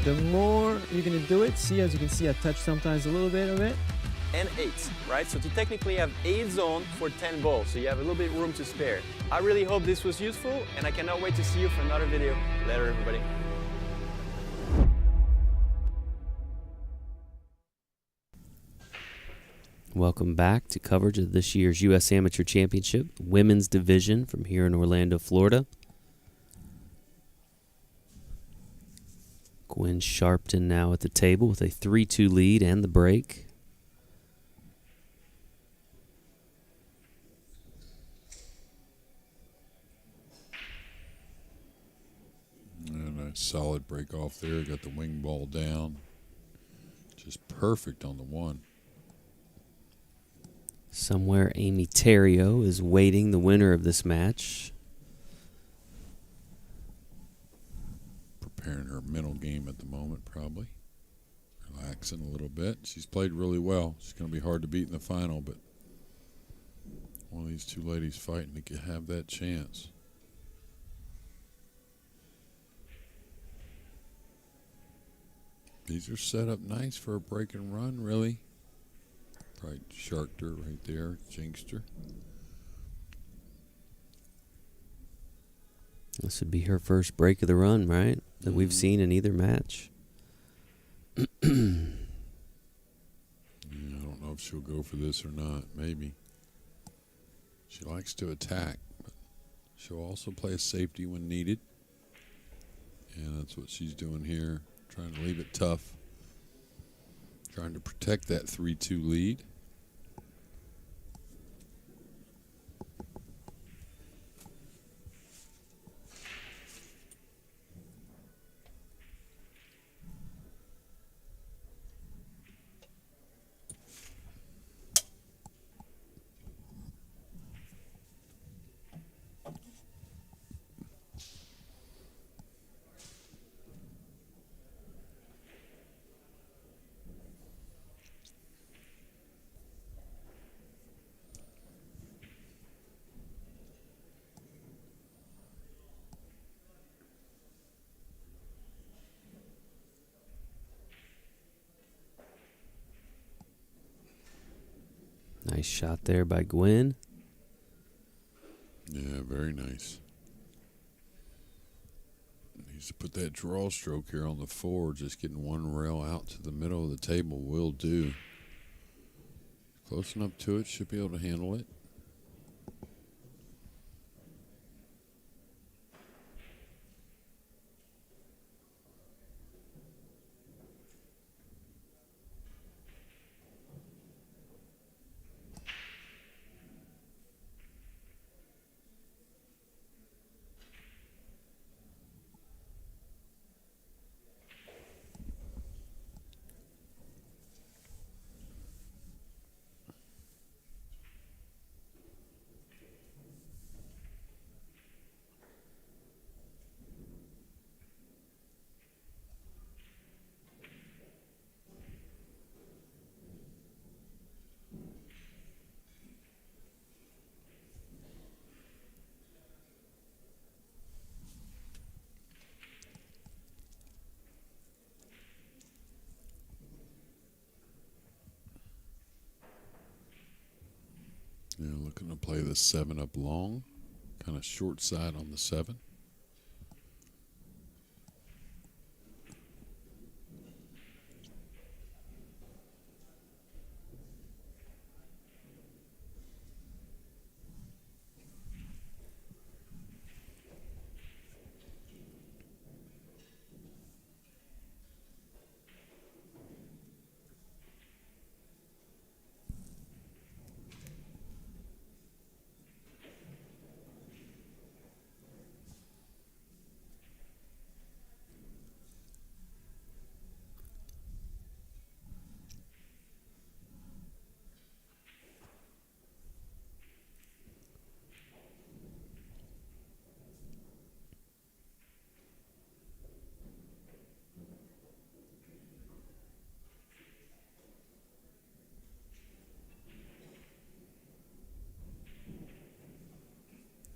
The more you're gonna do it, see, as you can see, I touch sometimes a little bit of it. And 8, right? So to technically have 8 zone for 10 balls, so you have a little bit of room to spare. I really hope this was useful, and I cannot wait to see you for another video. Later, everybody. Welcome back to coverage of this year's U.S. Amateur Championship Women's Division from here in Orlando, Florida. Gwen Sharpton now at the table with a 3-2 lead and the break. And a solid break off there. Got the wing ball down. Just perfect on the 1. Somewhere Amy Terrio is waiting the winner of this match. Preparing her mental game at the moment, probably. Relaxing a little bit. She's played really well. She's going to be hard to beat in the final, but one of these two ladies fighting to have that chance. These are set up nice for a break and run, really. Right, sharked her right there, jinxed her. This would be her first break of the run, right? That we've seen in either match. Yeah, I don't know if she'll go for this or not. Maybe. She likes to attack, but she'll also play a safety when needed. And that's what she's doing here. Trying to leave it tough. Trying to protect that 3-2 lead. Nice shot there by Gwen. Yeah, very nice. Needs to put that draw stroke here on the 4. Just getting one rail out to the middle of the table will do. Close enough to it, should be able to handle it. Yeah, looking to play the 7 up long. Kind of short side on the 7.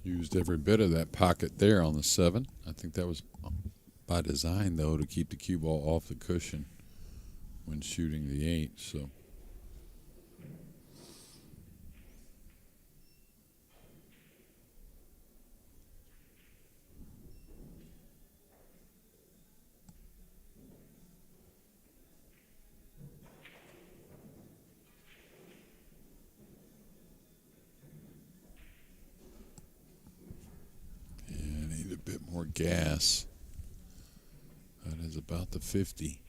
Used every bit of that pocket there on the 7. I think that was by design, though, to keep the cue ball off the cushion when shooting the 8. So more gas. That is about the 50.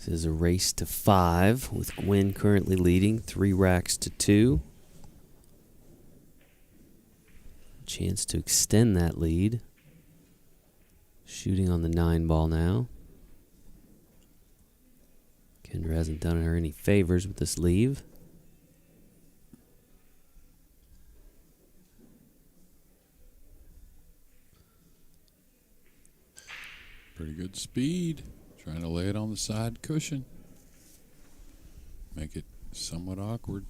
This is a race to 5 with Gwen currently leading 3 racks to 2. Chance to extend that lead. Shooting on the 9 ball now. Kindra hasn't done her any favors with this leave. Pretty good speed. Trying to lay it on the side cushion. Make it somewhat awkward.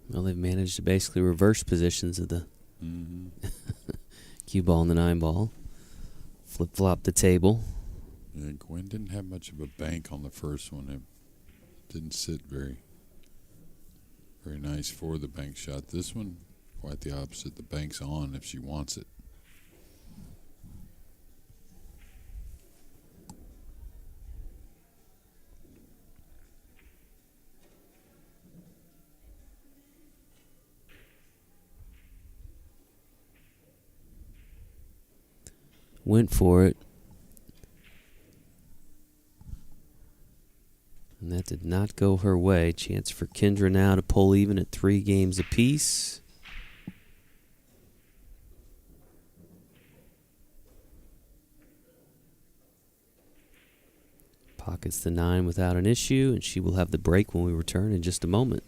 Well, they've managed to basically reverse positions of the cue ball and the 9 ball. Flip-flop the table. Yeah, Gwen didn't have much of a bank on the first one. It didn't sit very nice for the bank shot. This one, quite the opposite. The bank's on if she wants it. Went for it. And that did not go her way. Chance for Kindra now to pull even at 3 games apiece. Pockets the 9 without an issue, and she will have the break when we return in just a moment.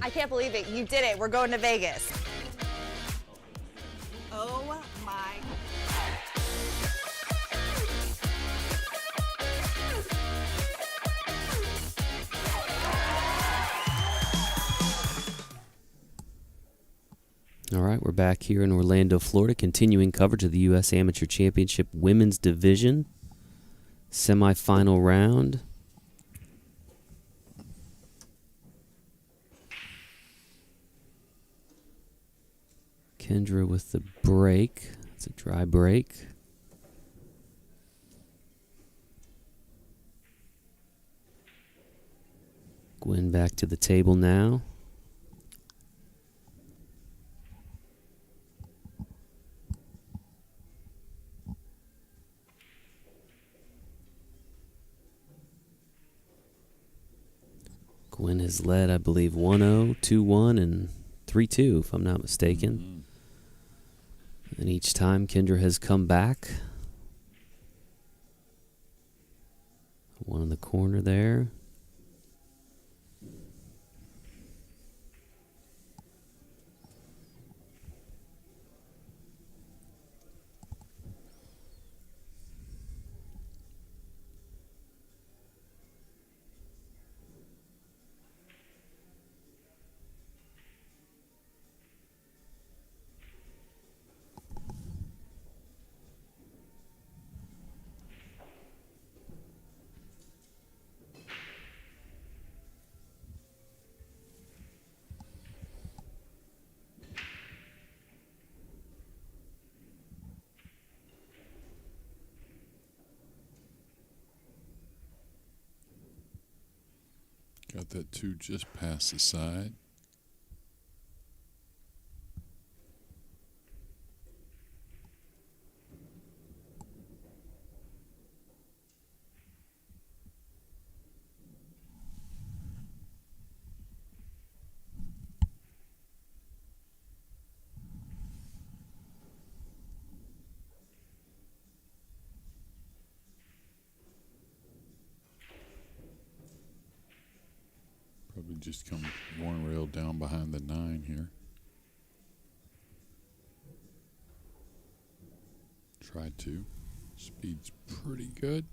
I can't believe it. You did it. We're going to Vegas. Oh my. All right, we're back here in Orlando, Florida, continuing coverage of the U.S. Amateur Championship Women's Division semifinal round. Kindra with the break. It's a dry break. Gwen back to the table now. Gwen has led, I believe, 1-0, 2-1, and 3-2, if I'm not mistaken. And each time Kindra has come back. One in the corner there. Got that 2 just past the side. Probably just come 1 rail down behind the 9 here. Tried to. Speed's pretty good.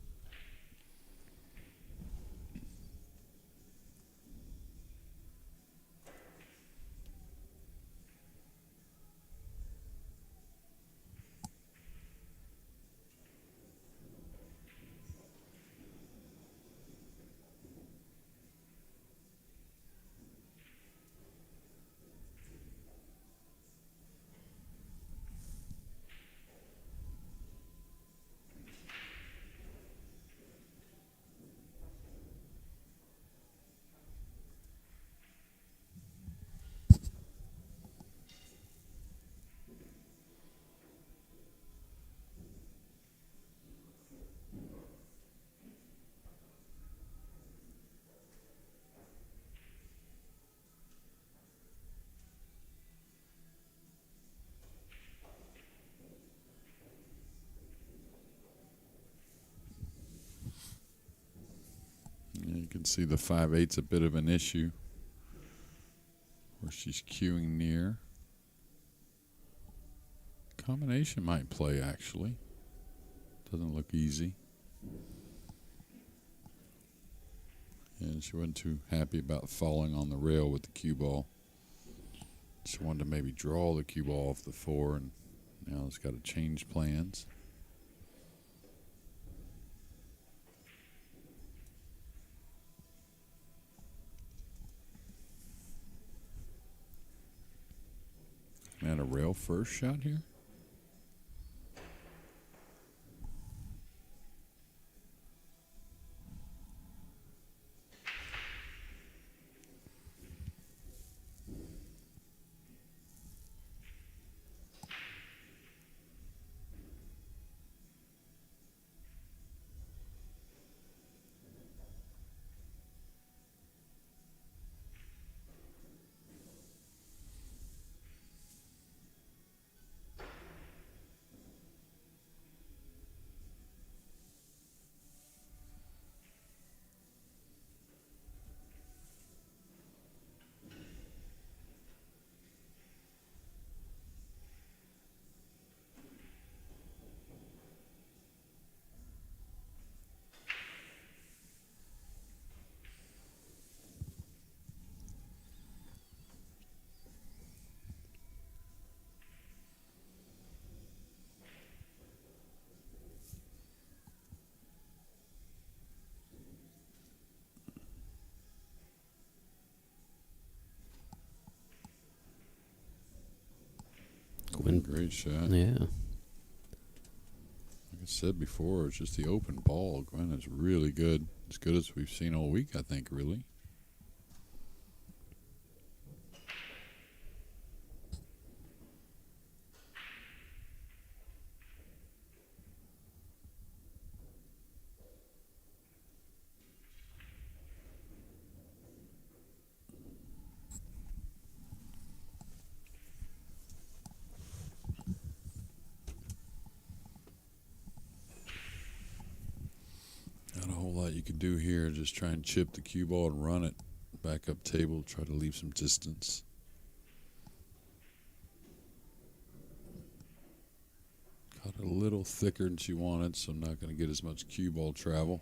can see the 5/8's a bit of an issue where she's cueing near. Combination might play, actually. Doesn't look easy. And she wasn't too happy about falling on the rail with the cue ball. She wanted to maybe draw the cue ball off the 4, and now it's got to change plans. And a rail first shot here. Great shot. Yeah. Like I said before, it's just the open ball. Gwen is really good. As good as we've seen all week, I think, really. Not a whole lot you can do here. Just try and chip the cue ball and run it back up table. Try to leave some distance. Got a little thicker than she wanted, so I'm not going to get as much cue ball travel.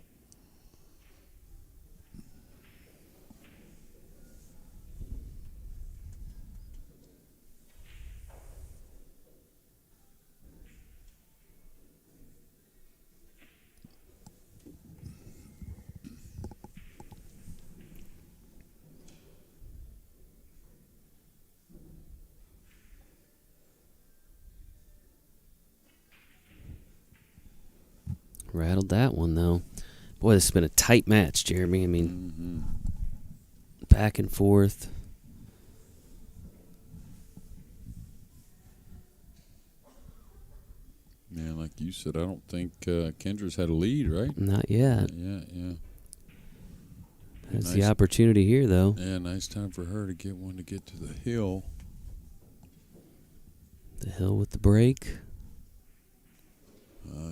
Rattled that one, though. Boy, this has been a tight match, Jeremy. I mean, back and forth. Yeah, like you said, I don't think Kindra's had a lead, right? Not yet. Yeah. That's Nice. the opportunity here, though. Yeah, nice time for her to get one to get to the hill. The hill with the break.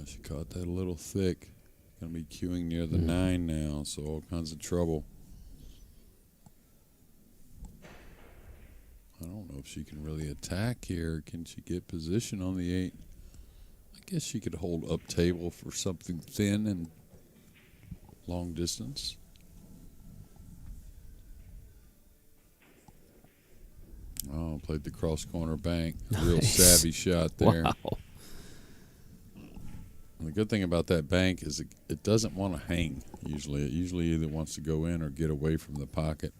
She caught that a little thick. Going to be queuing near the 9 now, so all kinds of trouble. I don't know if she can really attack here. Can she get position on the 8? I guess she could hold up table for something thin and long distance. Oh, played the cross corner bank. Real Nice. savvy shot there. Wow. And the good thing about that bank is it doesn't want to hang usually. It usually either wants to go in or get away from the pocket.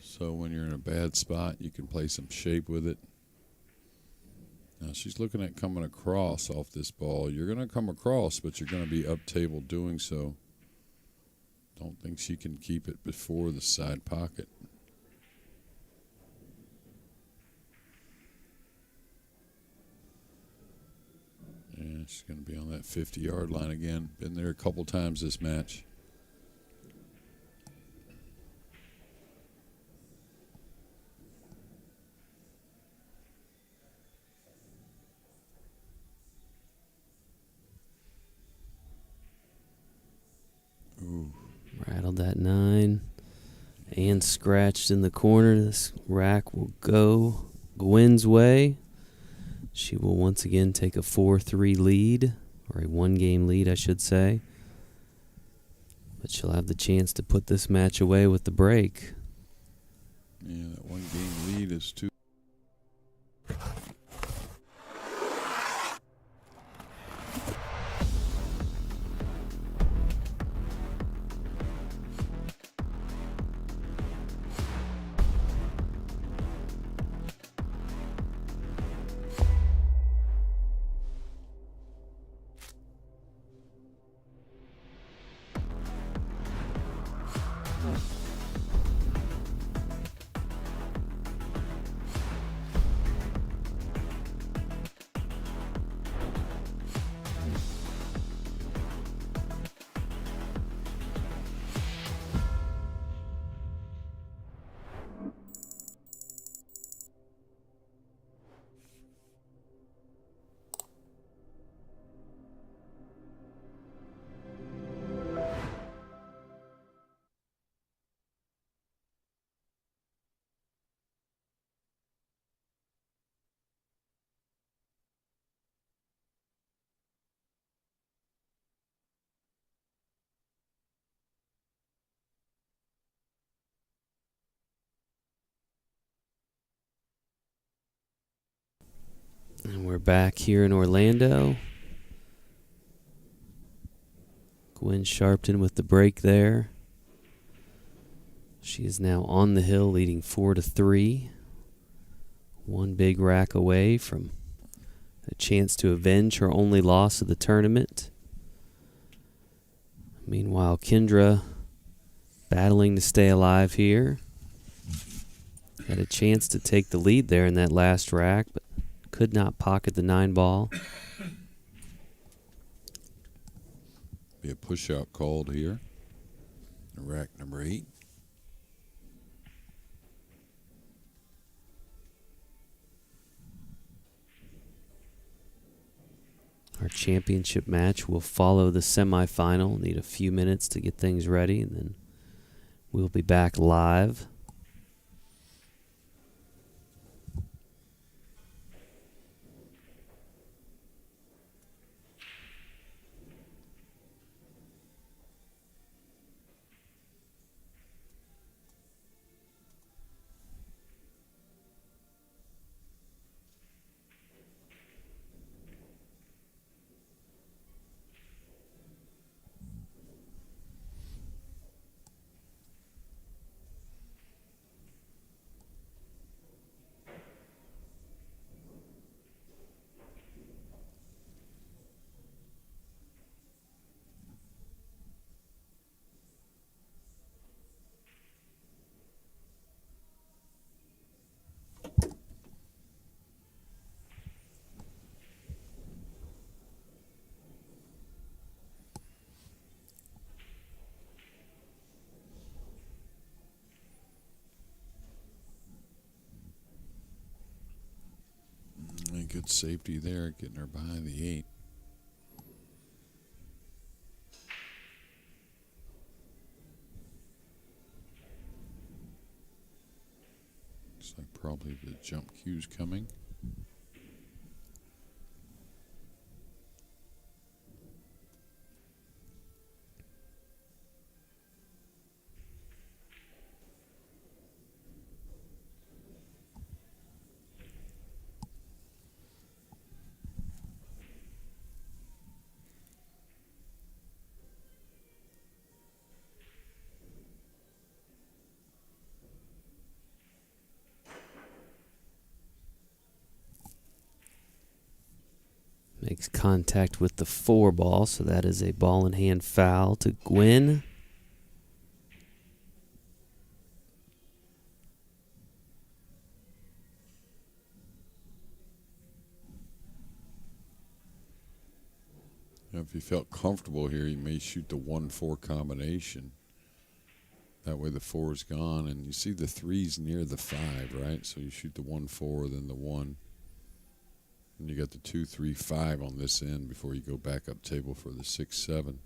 So when you're in a bad spot, you can play some shape with it. Now she's looking at coming across off this ball. You're going to come across, but you're going to be up table doing so. Don't think she can keep it before the side pocket. Yeah, she's going to be on that 50-yard line again. Been there a couple times this match. Rattled Held that 9 and scratched in the corner. This rack will go Gwen's way. She will once again take a 4-3 lead, or a 1-game lead, I should say. But she'll have the chance to put this match away with the break. Yeah, that 1-game lead is too. And we're back here in Orlando. Gwen Sharpton with the break there. She is now on the hill, leading 4-3. One big rack away from a chance to avenge her only loss of the tournament. Meanwhile, Kindra battling to stay alive here. Had a chance to take the lead there in that last rack, but could not pocket the 9-ball. Be a push-out called here. Rack number 8. Our championship match will follow the semifinal. Need a few minutes to get things ready, and then we'll be back live. Good safety there, getting her behind the 8. Looks like probably the jump cue's coming. Makes contact with the 4-ball, so that is a ball in hand foul to Gwen. If you felt comfortable here, you may shoot the 1-4 combination. That way the 4 is gone, and you see the 3's near the 5, right? So you shoot the 1-4, then the 1. And you got the 2, 3, 5 on this end before you go back up table for the 6, 7.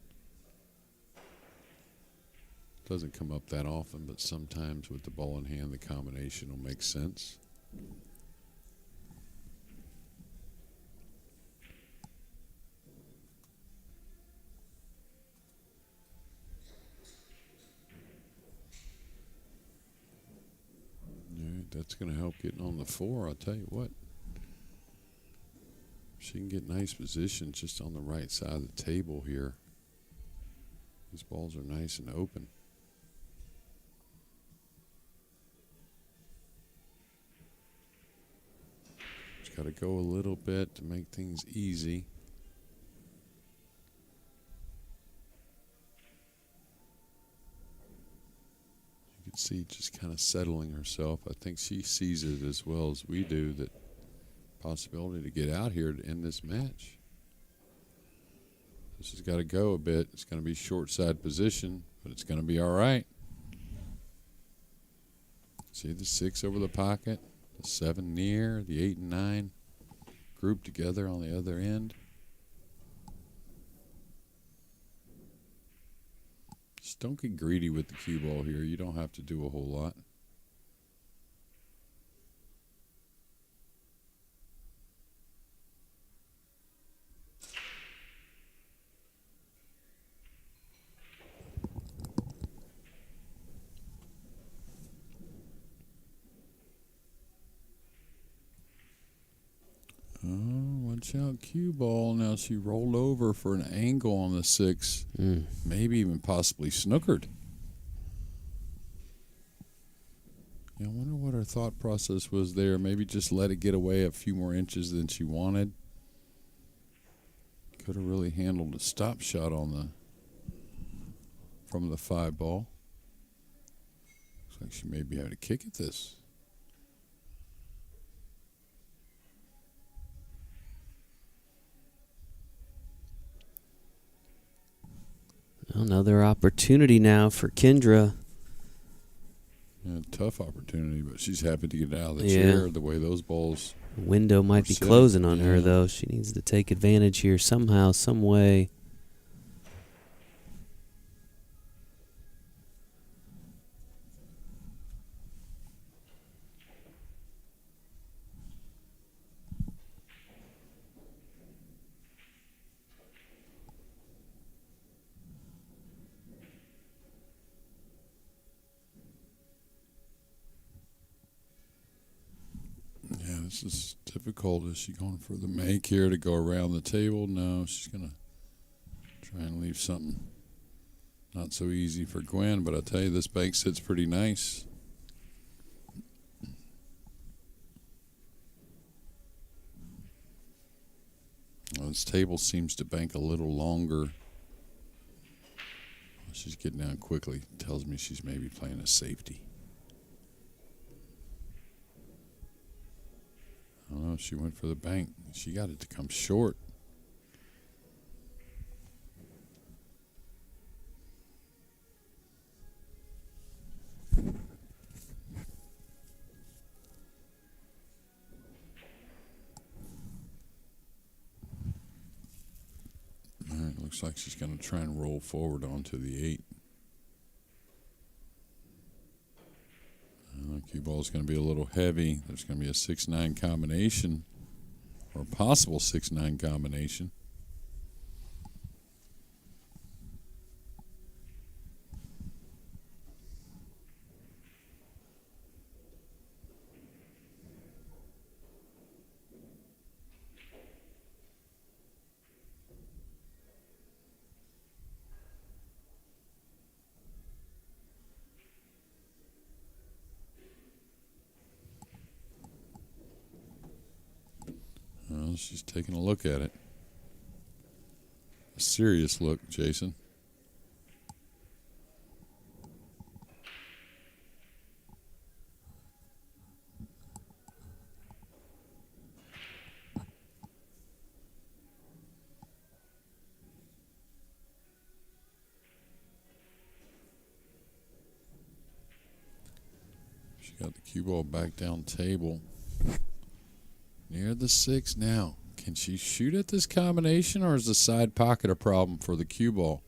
Doesn't come up that often, but sometimes with the ball in hand, the combination will make sense. All right, that's going to help getting on the 4. I'll tell you what. She can get nice positions just on the right side of the table here. These balls are nice and open. Got to go a little bit to make things easy. You can see just kind of settling herself. I think she sees it as well as we do, that possibility to get out here to end this match. This has got to go a bit. It's going to be short side position, but it's going to be all right. See the 6 over the pocket. The 7 near, the 8 and 9 grouped together on the other end. Just don't get greedy with the cue ball here. You don't have to do a whole lot. Watch out, cue ball. Now she rolled over for an angle on the 6. Maybe even possibly snookered. Yeah, I wonder what her thought process was there. Maybe just let it get away a few more inches than she wanted. Could have really handled a stop shot on the from the 5 ball. Looks like she may be able to kick at this. Another opportunity now for Kindra. Yeah, tough opportunity, but she's happy to get out of the chair the way those balls. Window might be closing on her, though. She needs to take advantage here somehow, some way. This is difficult. Is she going for the make here to go around the table? No, she's going to try and leave something not so easy for Gwen, but I tell you, this bank sits pretty nice. Well, this table seems to bank a little longer. She's getting down quickly. Tells me she's maybe playing a safety. I don't know. She went for the bank. She got it to come short. All right, looks like she's going to try and roll forward onto the 8. Cue ball is going to be a little heavy. There's going to be a 6-9 combination, or a possible 6-9 combination. She's taking a look at it. A serious look, Jason. She got the cue ball back down table. Near the 6 now. Can she shoot at this combination, or is the side pocket a problem for the cue ball?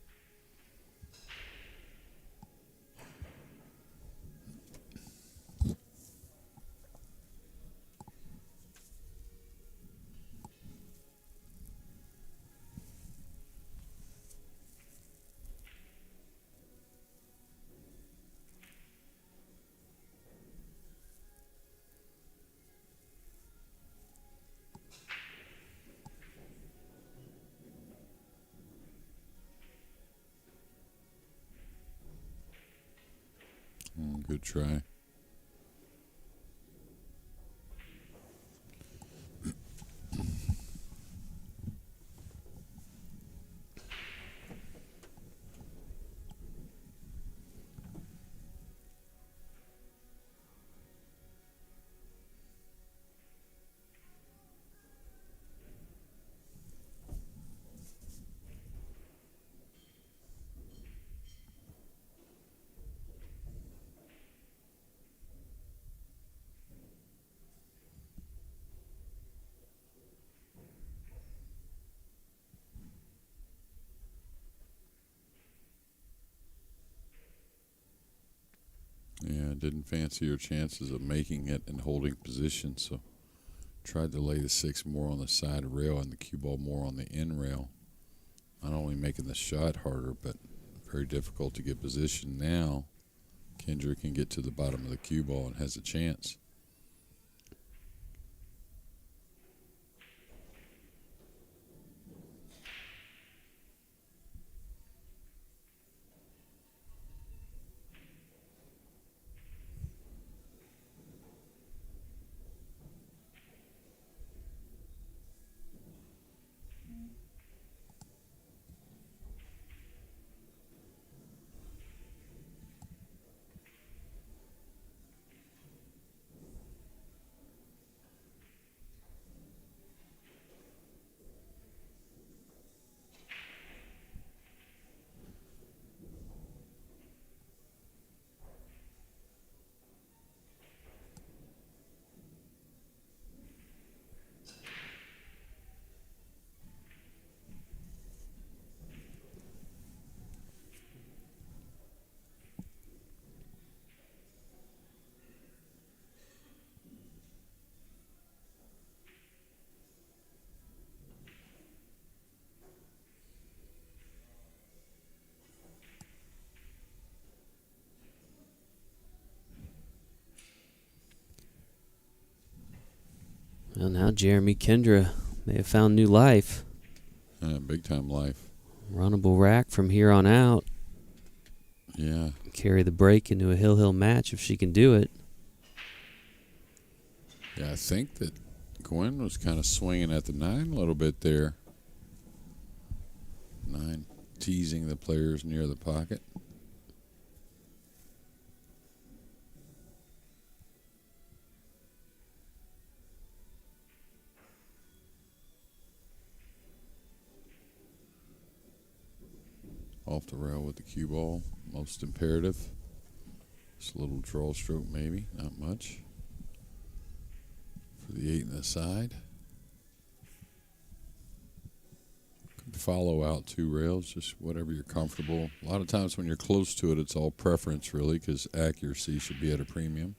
Good try. Yeah, didn't fancy your chances of making it and holding position, so tried to lay the 6 more on the side rail and the cue ball more on the in rail. Not only making the shot harder, but very difficult to get position. Now, Kindra can get to the bottom of the cue ball and has a chance. Well, now Jeremy Kindra may have found new life. Big time life. Runnable rack from here on out. Yeah. Carry the break into a hill match if she can do it. Yeah, I think that Gwen was kind of swinging at the 9 a little bit there. 9 teasing the players near the pocket. Off the rail with the cue ball, most imperative. Just a little draw stroke maybe, not much. For the 8 in the side. Could follow out 2 rails, just whatever you're comfortable. A lot of times when you're close to it, it's all preference really, because accuracy should be at a premium.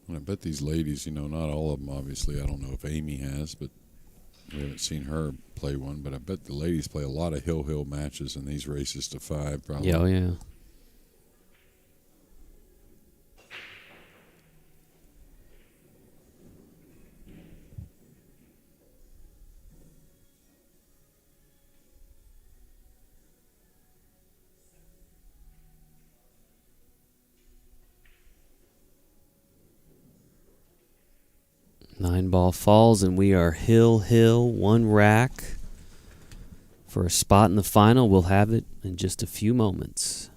And I bet these ladies, you know, not all of them obviously. I don't know if Amy has, but we haven't seen her play one. But I bet the ladies play a lot of hill matches in these races to 5 probably. Yeah, oh yeah. Nineball falls, and we are hill, 1 rack. For a spot in the final, we'll have it in just a few moments.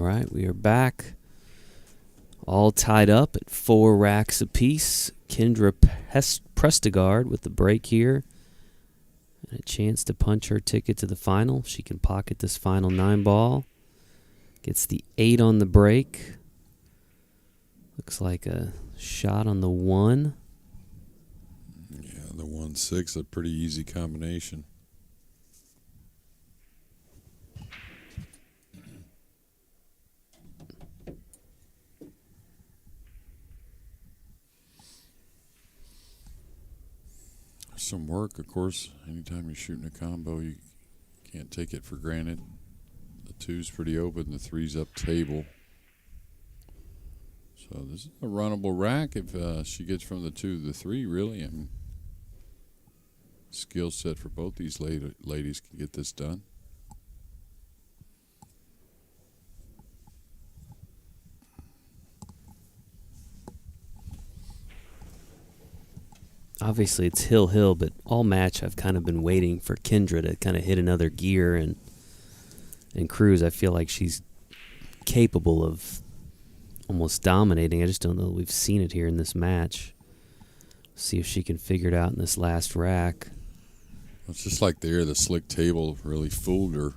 right, we are back. All tied up at 4 racks apiece. Kindra Prestegard with the break here. And a chance to punch her ticket to the final. She can pocket this final 9-ball. Gets the 8 on the break. Looks like a shot on the 1. Yeah, the 1-6, a pretty easy combination. Some work, of course. Anytime you're shooting a combo, you can't take it for granted. The 2's pretty open, the 3's up table. So this is a runnable rack if she gets from the 2 to the 3, really. I mean, skill set for both these ladies can get this done. Obviously, it's hill, but all match I've kind of been waiting for Kindra to kind of hit another gear and cruise. I feel like she's capable of almost dominating. I just don't know that we've seen it here in this match. See if she can figure it out in this last rack. It's just like the slick table really fooled her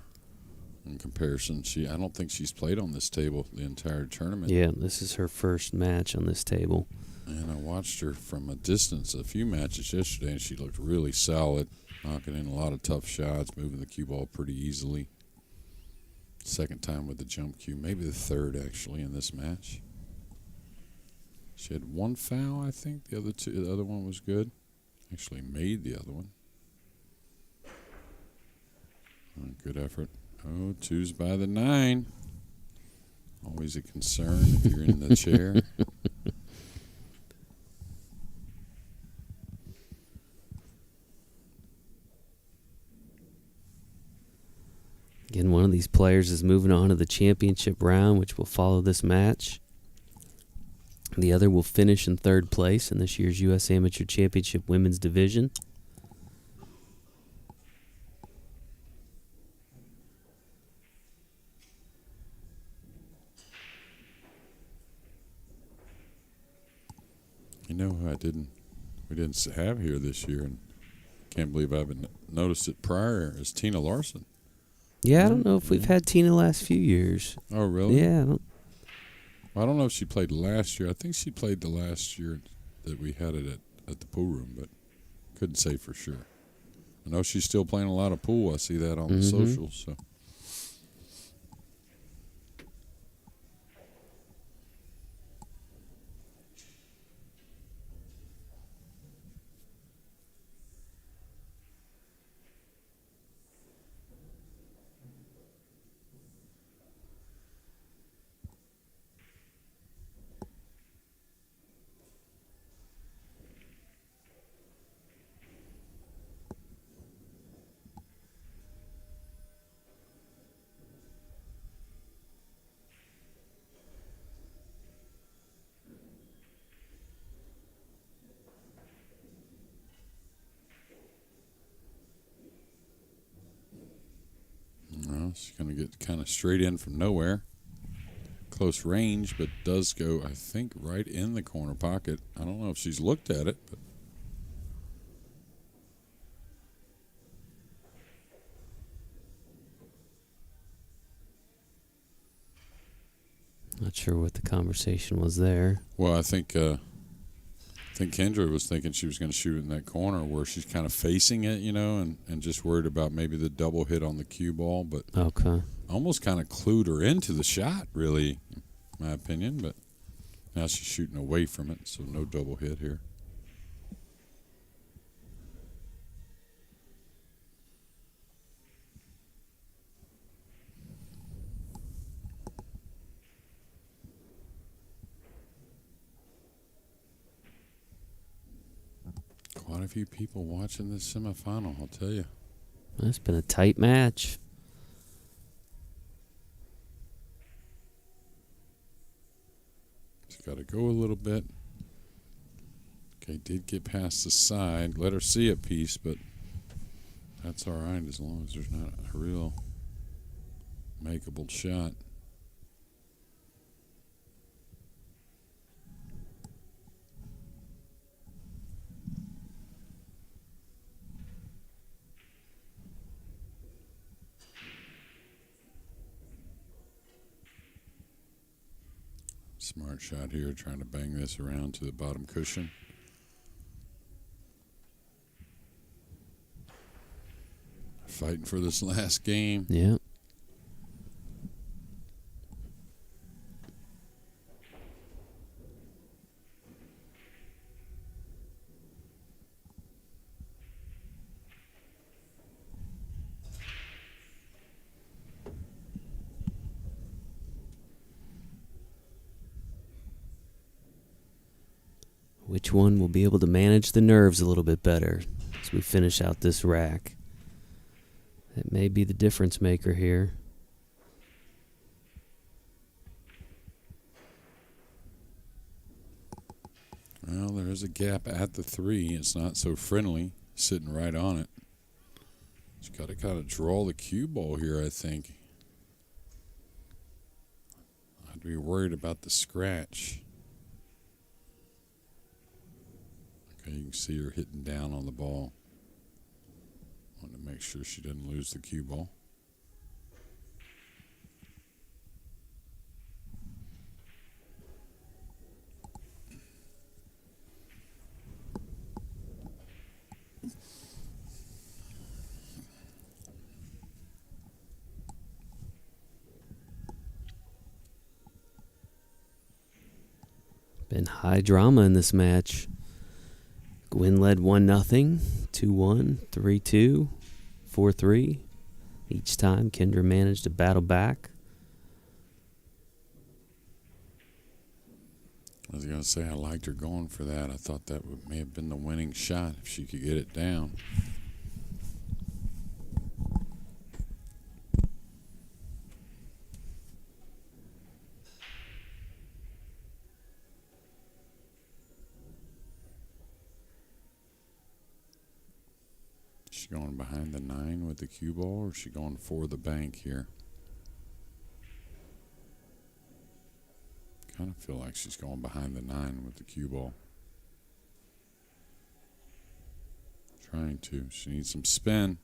in comparison. I don't think she's played on this table the entire tournament. Yeah, this is her first match on this table. And I watched her from a distance a few matches yesterday, and she looked really solid, knocking in a lot of tough shots, moving the cue ball pretty easily. Second time with the jump cue, maybe the third actually in this match. She had 1 foul, I think. The other one was good. Actually made the other one. Good effort. Oh, 2's by the 9. Always a concern if you're in the chair. Again, one of these players is moving on to the championship round, which will follow this match. The other will finish in 3rd place in this year's U.S. Amateur Championship Women's Division. You know who we didn't have here this year, and can't believe I haven't noticed it prior, is Tina Larson. Yeah, I don't know if we've had Tina the last few years. Oh, really? Yeah. I don't know if she played last year. I think she played the last year that we had it at the pool room, but couldn't say for sure. I know she's still playing a lot of pool. I see that on the socials. So. She's going to get kind of straight in from nowhere. Close range, but does go, I think, right in the corner pocket. I don't know if she's looked at it, but. Not sure what the conversation was there. Well, I think Kindra was thinking she was going to shoot it in that corner where she's kind of facing it, and just worried about maybe the double hit on the cue ball. But okay, almost kind of clued her into the shot, really, in my opinion. But now she's shooting away from it, so no double hit here. Quite a few people watching this semifinal, I'll tell you. It's been a tight match. She's got to go a little bit. Okay, did get past the side. Let her see a piece, but that's all right as long as there's not a real makeable shot. Smart shot here, trying to bang this around to the bottom cushion. Fighting for this last game. Yeah. Which one will be able to manage the nerves a little bit better as we finish out this rack? That may be the difference maker here. Well, there is a gap at the 3. It's not so friendly, sitting right on it. She's got to kind of draw the cue ball here, I think. I'd be worried about the scratch. Okay, you can see her hitting down on the ball. Want to make sure she doesn't lose the cue ball. Been high drama in this match. Gwen led 1-0, 2-1, 3-2, 4-3. Each time, Kindra managed to battle back. I was going to say I liked her going for that. I thought that may have been the winning shot if she could get it down. Is she going behind the 9 with the cue ball, or is she going for the bank here? Kind of feel like she's going behind the 9 with the cue ball. Trying to. She needs some spin.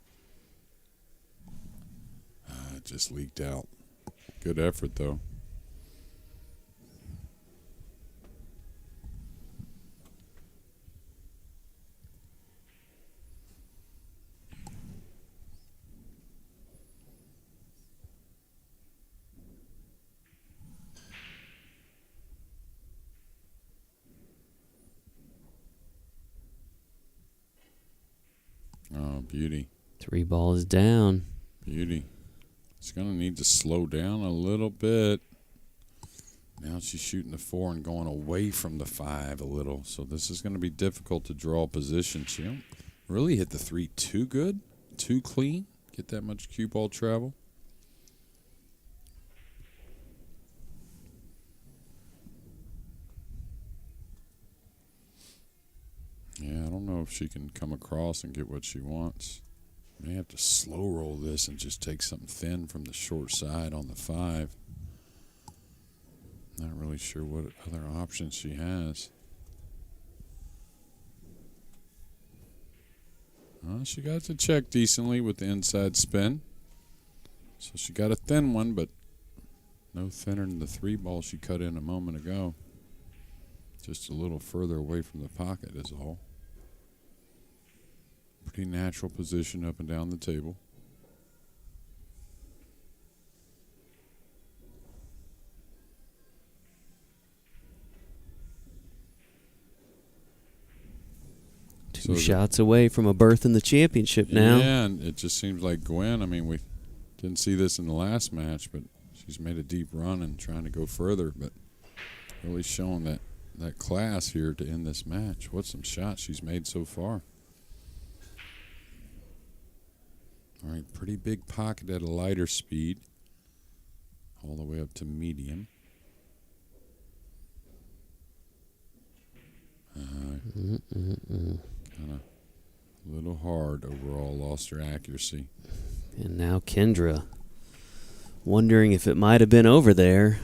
It just leaked out. Good effort, though. Oh, beauty. 3 balls down. Beauty. She's going to need to slow down a little bit. Now she's shooting the 4 and going away from the 5 a little. So this is going to be difficult to draw position. She don't really hit the 3 too good, too clean. Get that much cue ball travel. Yeah, I don't know if she can come across and get what she wants. May have to slow roll this and just take something thin from the short side on the 5. Not really sure what other options she has. She got to check decently with the inside spin. So she got a thin one, but no thinner than the 3 ball she cut in a moment ago. Just a little further away from the pocket is all. Pretty natural position up and down the table. Two shots away from a berth in the championship now. Yeah, and it just seems like Gwen, I mean, we didn't see this in the last match, but she's made a deep run and trying to go further, but really showing that class here to end this match. What some shots she's made so far. All right, pretty big pocket at a lighter speed, all the way up to medium. Kind of a little hard overall, lost her accuracy. And now Kindra wondering if it might have been over there.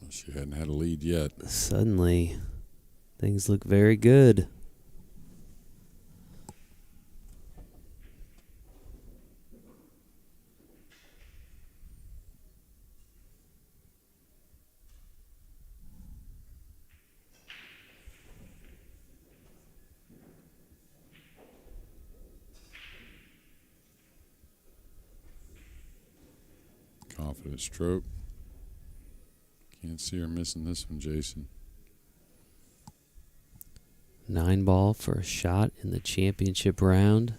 She hadn't had a lead yet. Suddenly, things look very good. off at a stroke. Can't see her missing this one, Jason. Nineball for a shot in the championship round.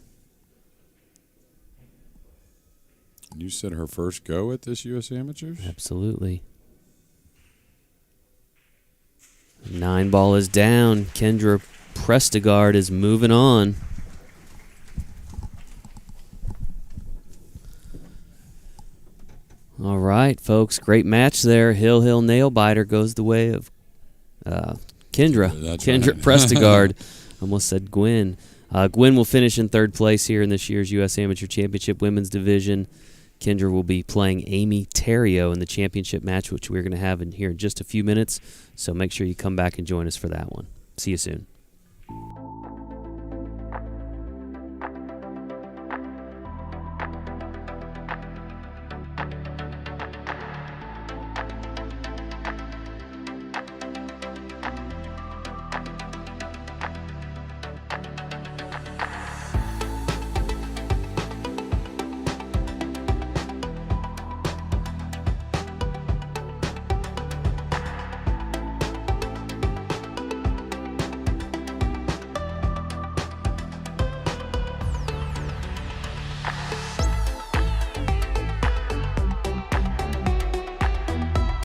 You said her first go at this U.S. Amateurs? Absolutely. Nineball is down. Kindra Prestegard is moving on. All right, folks. Great match there. Hill Nail Biter goes the way of Kindra. That's Kindra right. Prestegard. Almost said Gwen. Gwen will finish in third place here in this year's U.S. Amateur Championship Women's Division. Kindra will be playing Amy Terrio in the championship match, which we're going to have in here in just a few minutes. So make sure you come back and join us for that one. See you soon.